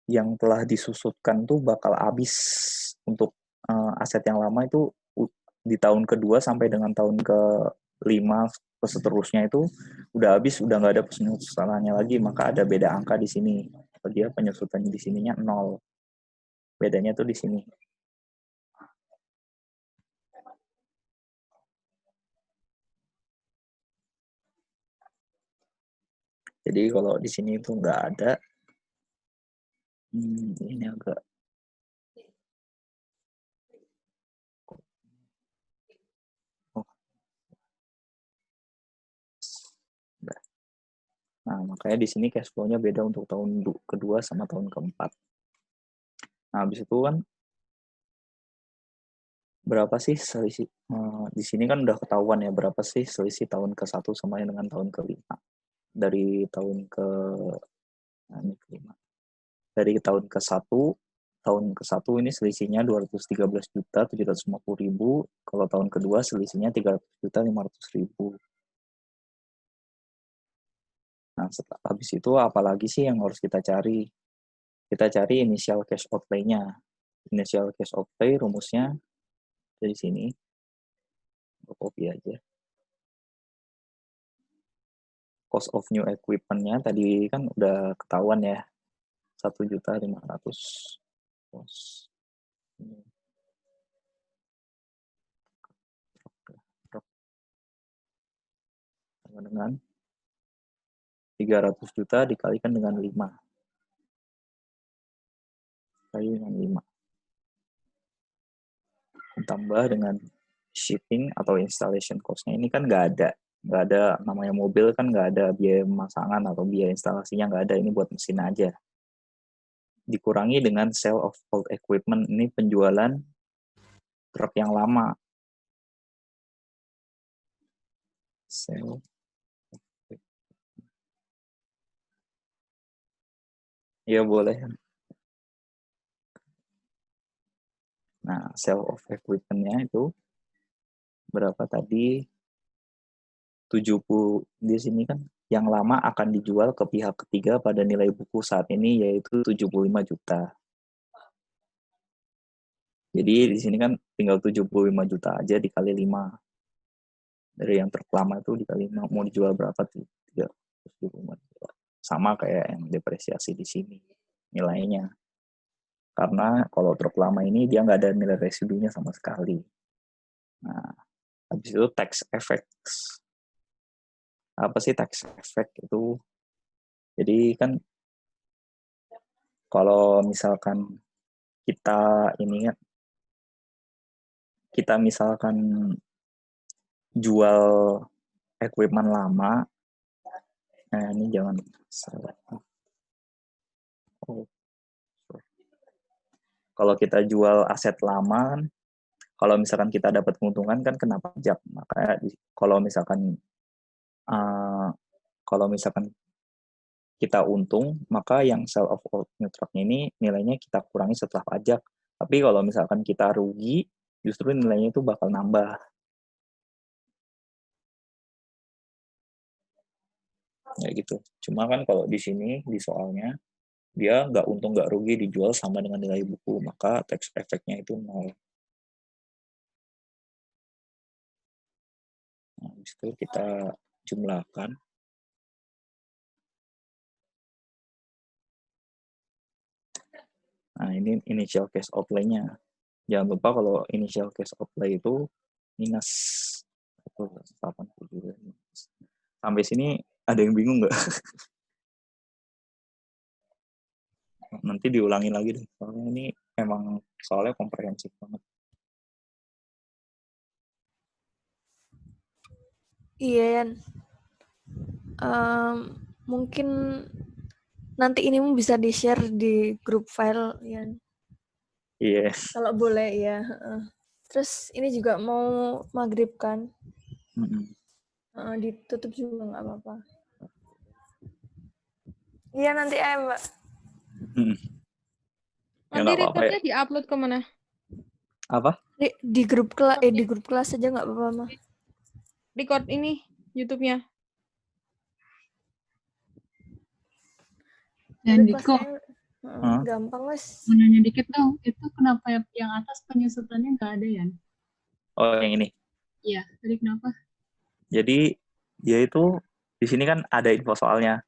yang telah disusutkan tuh bakal habis untuk aset yang lama itu di tahun kedua sampai dengan tahun ke-5 seterusnya itu udah habis, udah nggak ada penyusutannya lagi, maka ada beda angka di sini. Dia penyusutannya di sininya 0. Bedanya tuh di sini. Jadi kalau di sini itu nggak ada, ini agak Nah, makanya di sini cash flow-nya beda untuk tahun kedua sama tahun keempat. Nah, habis itu kan berapa sih selisih? Di sini kan udah ketahuan ya berapa sih selisih tahun ke-1 sama dengan tahun ke-5. Dari tahun dari tahun ke-1, ini selisihnya 213.750.000, kalau tahun kedua selisihnya 300.500.000. Nah, setelah habis itu apalagi sih yang harus kita cari? Kita cari initial cash outlay-nya. Initial cash outlay rumusnya dari sini. Copy aja. Cost of new equipment-nya tadi kan udah ketahuan ya. 1.500.000. Cost. Sama dengan 300 juta dikalikan dengan 5. Kali dengan 5. Ditambah dengan shipping atau installation cost-nya. Ini kan nggak ada namanya mobil kan, nggak ada biaya pemasangan atau biaya instalasinya, nggak ada. Ini buat mesin aja. Dikurangi dengan sale of old equipment. Ini penjualan truk yang lama. Sale. Ya boleh. Nah, sale of equipment-nya itu berapa tadi? 70 di sini kan yang lama akan dijual ke pihak ketiga pada nilai buku saat ini yaitu 75 juta. Jadi di sini kan tinggal 75 juta aja dikali 5. Dari yang terlama itu dikali 5 mau dijual berapa? 375 juta. Sama kayak yang depresiasi di sini nilainya. Karena kalau truk lama ini dia nggak ada nilai residunya sama sekali. Nah, habis itu tax effects. Apa sih tax effect itu? Jadi kan kalau misalkan kita ini kan, kita misalkan jual equipment lama, nah ini jangan salah. Oh, kalau kita jual aset lama, kalau misalkan kita dapat keuntungan kan kena pajak. Makanya kalau misalkan kita untung, maka yang sale of old new truck ini nilainya kita kurangi setelah pajak. Tapi kalau misalkan kita rugi, justru nilainya itu bakal nambah. Ya gitu. Cuma kan kalau di sini, di soalnya, dia nggak untung nggak rugi dijual sama dengan nilai buku, maka tax effect-nya itu 0. Nah, habis itu kita jumlahkan. Nah, ini initial cash outlay-nya. Jangan lupa kalau initial cash outlay itu minus 80. Sampai sini ada yang bingung nggak? Nanti diulangi lagi deh. Soalnya ini emang soalnya komprehensif banget. Iya, Yan. Mungkin nanti ini bisa di-share di grup file, Yan. Iya. Kalau boleh, ya. Terus ini juga mau maghrib kan? Ditutup juga nggak apa-apa. Iya, nanti aja, Mbak. Ya Nanti nggak apa-apa ya. recordnya di-upload kemana? Apa? Di grup kelas, di grup kelas aja nggak apa-apa, mah. Record ini YouTube-nya. Dan Grup Diko, kelasnya gampang, Mas. mau nanya dikit dong, itu kenapa yang atas penyusutannya nggak ada, Yan? Oh, yang ini. Iya, tadi kenapa? Jadi dia itu di sini kan ada info soalnya.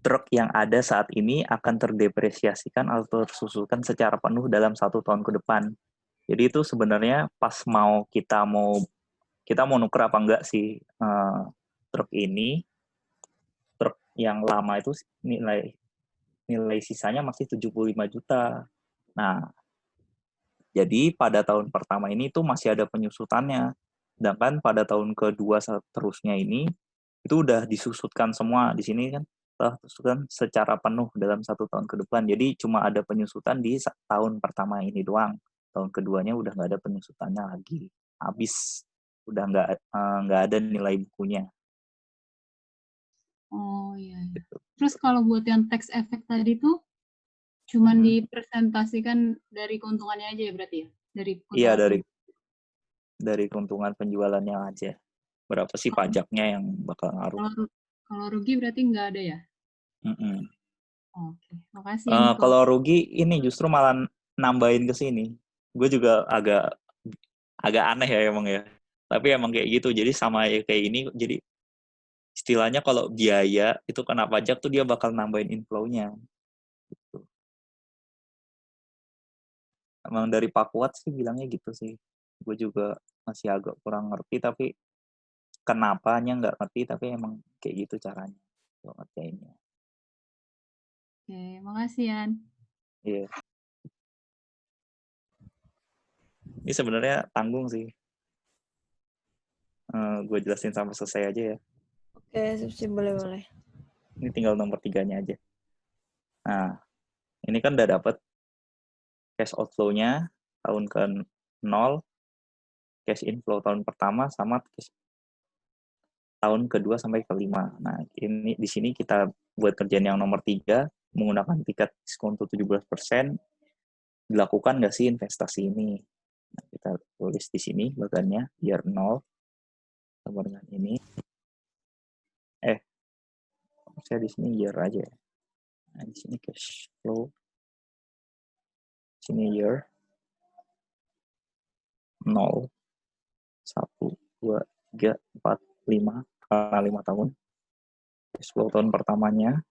Truk yang ada saat ini akan terdepresiasikan atau tersusulkan secara penuh dalam 1 tahun ke depan. Jadi itu sebenarnya pas kita mau nuker apa enggak sih truk ini, truk yang lama itu nilai sisanya masih 75 juta. Nah, jadi pada tahun pertama ini itu masih ada penyusutannya. Sedangkan pada tahun kedua seterusnya ini itu udah disusutkan semua. Di sini kan disusutkan secara penuh dalam 1 tahun ke depan. Jadi cuma ada penyusutan di tahun pertama ini doang. Tahun keduanya udah nggak ada penyusutannya lagi. Habis. Udah nggak ada nilai bukunya. Oh iya. Gitu. Terus kalau buat yang tax effect tadi tuh cuman dipresentasikan dari keuntungannya aja ya berarti ya? Iya, dari keuntungan penjualannya aja. Berapa sih pajaknya yang bakal ngaruh? Kalau rugi berarti nggak ada ya? Oke, makasih ya Niko. Kalau rugi ini justru malah nambahin ke sini. Gue juga agak aneh ya emang ya. Tapi emang kayak gitu. Jadi sama ya kayak ini. Jadi istilahnya kalau biaya itu kena pajak tuh dia bakal nambahin inflow-nya. Gitu. Emang dari Pak Kuat sih bilangnya gitu sih. Gue juga masih agak kurang ngerti. Tapi kenapanya nggak ngerti. Tapi emang kayak gitu caranya. Gue ngertiinnya. Oke, makasih Yan. Iya. Ini sebenarnya tanggung sih. Gue jelasin sampai selesai aja ya. Oke, boleh. Ini tinggal nomor 3-nya aja. Nah, ini kan udah dapet cash outflow-nya tahun ke-0, cash inflow tahun pertama, sama cash tahun kedua sampai ke-5. Nah, ini di sini kita buat kerjaan yang nomor 3, menggunakan tingkat diskon 17%, dilakukan nggak sih investasi ini? Nah, kita tulis di sini bagiannya, year 0, sama dengan ini. Saya di sini year aja. Nah, di sini cash flow. Sini year 0, 1, 2, 3, 4, 5, karena 5 tahun. Cash flow tahun pertamanya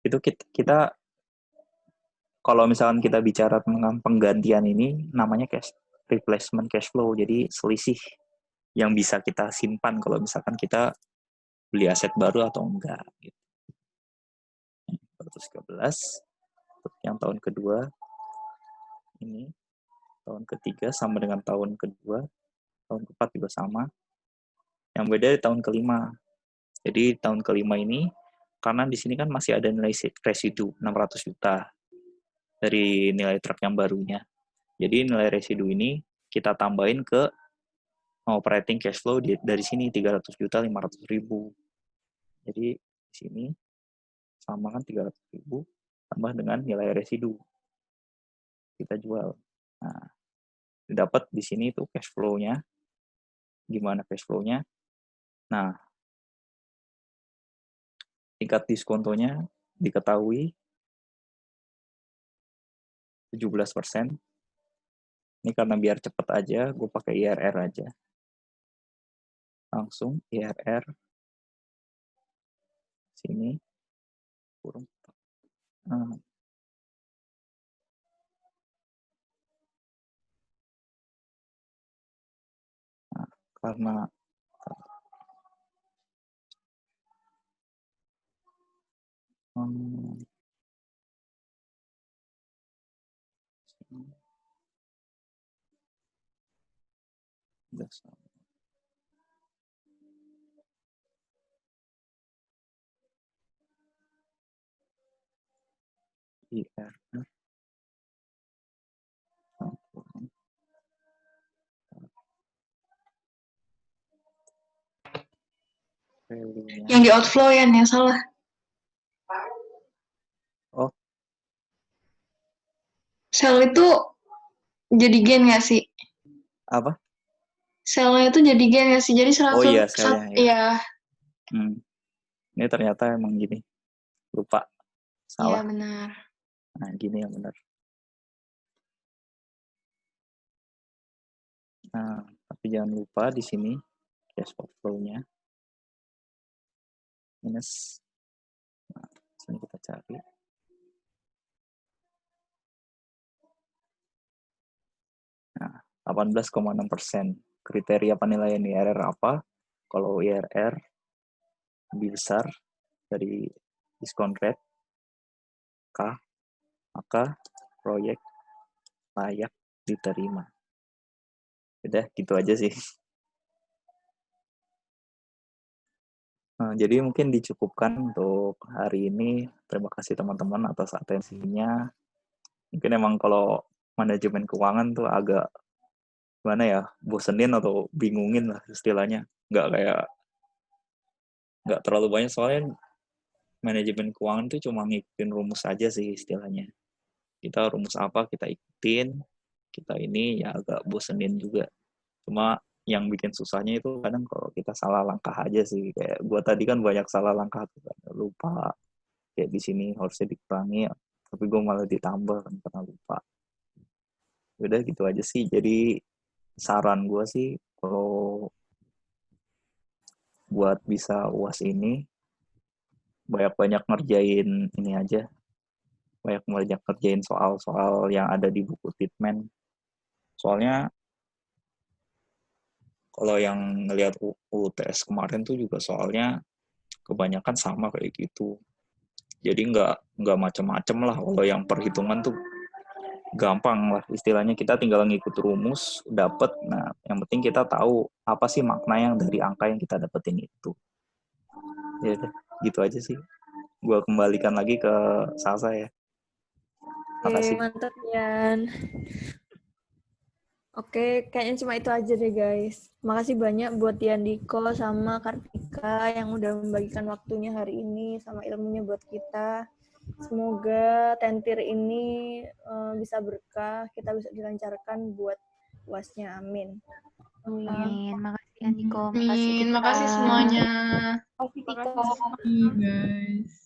Itu kita kalau misalkan kita bicara tentang penggantian ini namanya cash replacement cash flow. Jadi selisih yang bisa kita simpan kalau misalkan kita beli aset baru atau enggak gitu. 213 untuk yang tahun kedua ini, tahun ketiga sama dengan tahun kedua, tahun keempat juga sama. Yang beda di tahun kelima. Jadi tahun kelima ini karena di sini kan masih ada nilai residu 600 juta dari nilai truk yang barunya. Jadi nilai residu ini kita tambahin ke operating cash flow dari sini 300 juta 500 ribu. Jadi di sini sama kan 300 ribu tambah dengan nilai residu kita jual. Nah, dapat di sini tuh cash flow-nya. Gimana cash flow-nya? Nah, tingkat diskontonya diketahui 17%. Ini karena biar cepet aja, gue pakai IRR aja. Langsung IRR sini kurung. Nah, karena IRR value-nya. Yang di outflow ya, yang salah. Oh, Sell itu jadi gain nggak sih? apa? Sell-nya itu jadi gain nggak sih? Jadi 100, Oh iya, sell-nya, ya. Iya. Ini ternyata emang gini. Lupa. Salah. Iya, benar. Nah, gini yang benar. Nah, tapi jangan lupa di sini cash outflow-nya minus. Nah, sini kita cari. Nah, 18,6%. Kriteria penilaian IRR apa? Kalau IRR lebih besar dari diskon rate K, maka proyek layak diterima. Udah, gitu aja sih. Nah, jadi mungkin dicukupkan untuk hari ini. Terima kasih teman-teman atas atensinya. Mungkin emang kalau manajemen keuangan tuh agak gimana ya, bosenin atau bingungin lah istilahnya. Nggak terlalu banyak, soalnya manajemen keuangan tuh cuma ngikutin rumus aja sih istilahnya. Kita rumus apa kita ikutin, kita ini ya agak bosenin juga. Cuma yang bikin susahnya itu kadang kalau kita salah langkah aja sih. Kayak gue tadi kan banyak salah langkah tuh, lupa kayak di sini harusnya dikurangi, tapi gue malah ditambah kan karena lupa. Udah gitu aja sih. Jadi saran gue sih kalau buat bisa UAS ini banyak-banyak ngerjain ini aja. Banyak ngerjain soal-soal yang ada di buku Titman. Soalnya kalau yang ngelihat UTS kemarin tuh juga soalnya kebanyakan sama kayak gitu. Jadi nggak macam-macam lah. Kalau yang perhitungan tuh gampang lah istilahnya, kita tinggal ngikut rumus dapet. Nah, yang penting kita tahu apa sih makna yang dari angka yang kita dapetin itu. Ya udah, gitu aja sih. Gua kembalikan lagi ke Salsa ya. Makasih. Mantap, Yan. Oke, kayaknya cuma itu aja deh, guys. Makasih banyak buat Yandiko sama Kartika yang udah membagikan waktunya hari ini sama ilmunya buat kita. Semoga tentir ini bisa berkah, kita bisa dilancarkan buat UASnya. Amin. Amin. Makasih Yandiko. Makasih Amin. Tika. Makasih semuanya. Makasih, Tika. Makasih guys.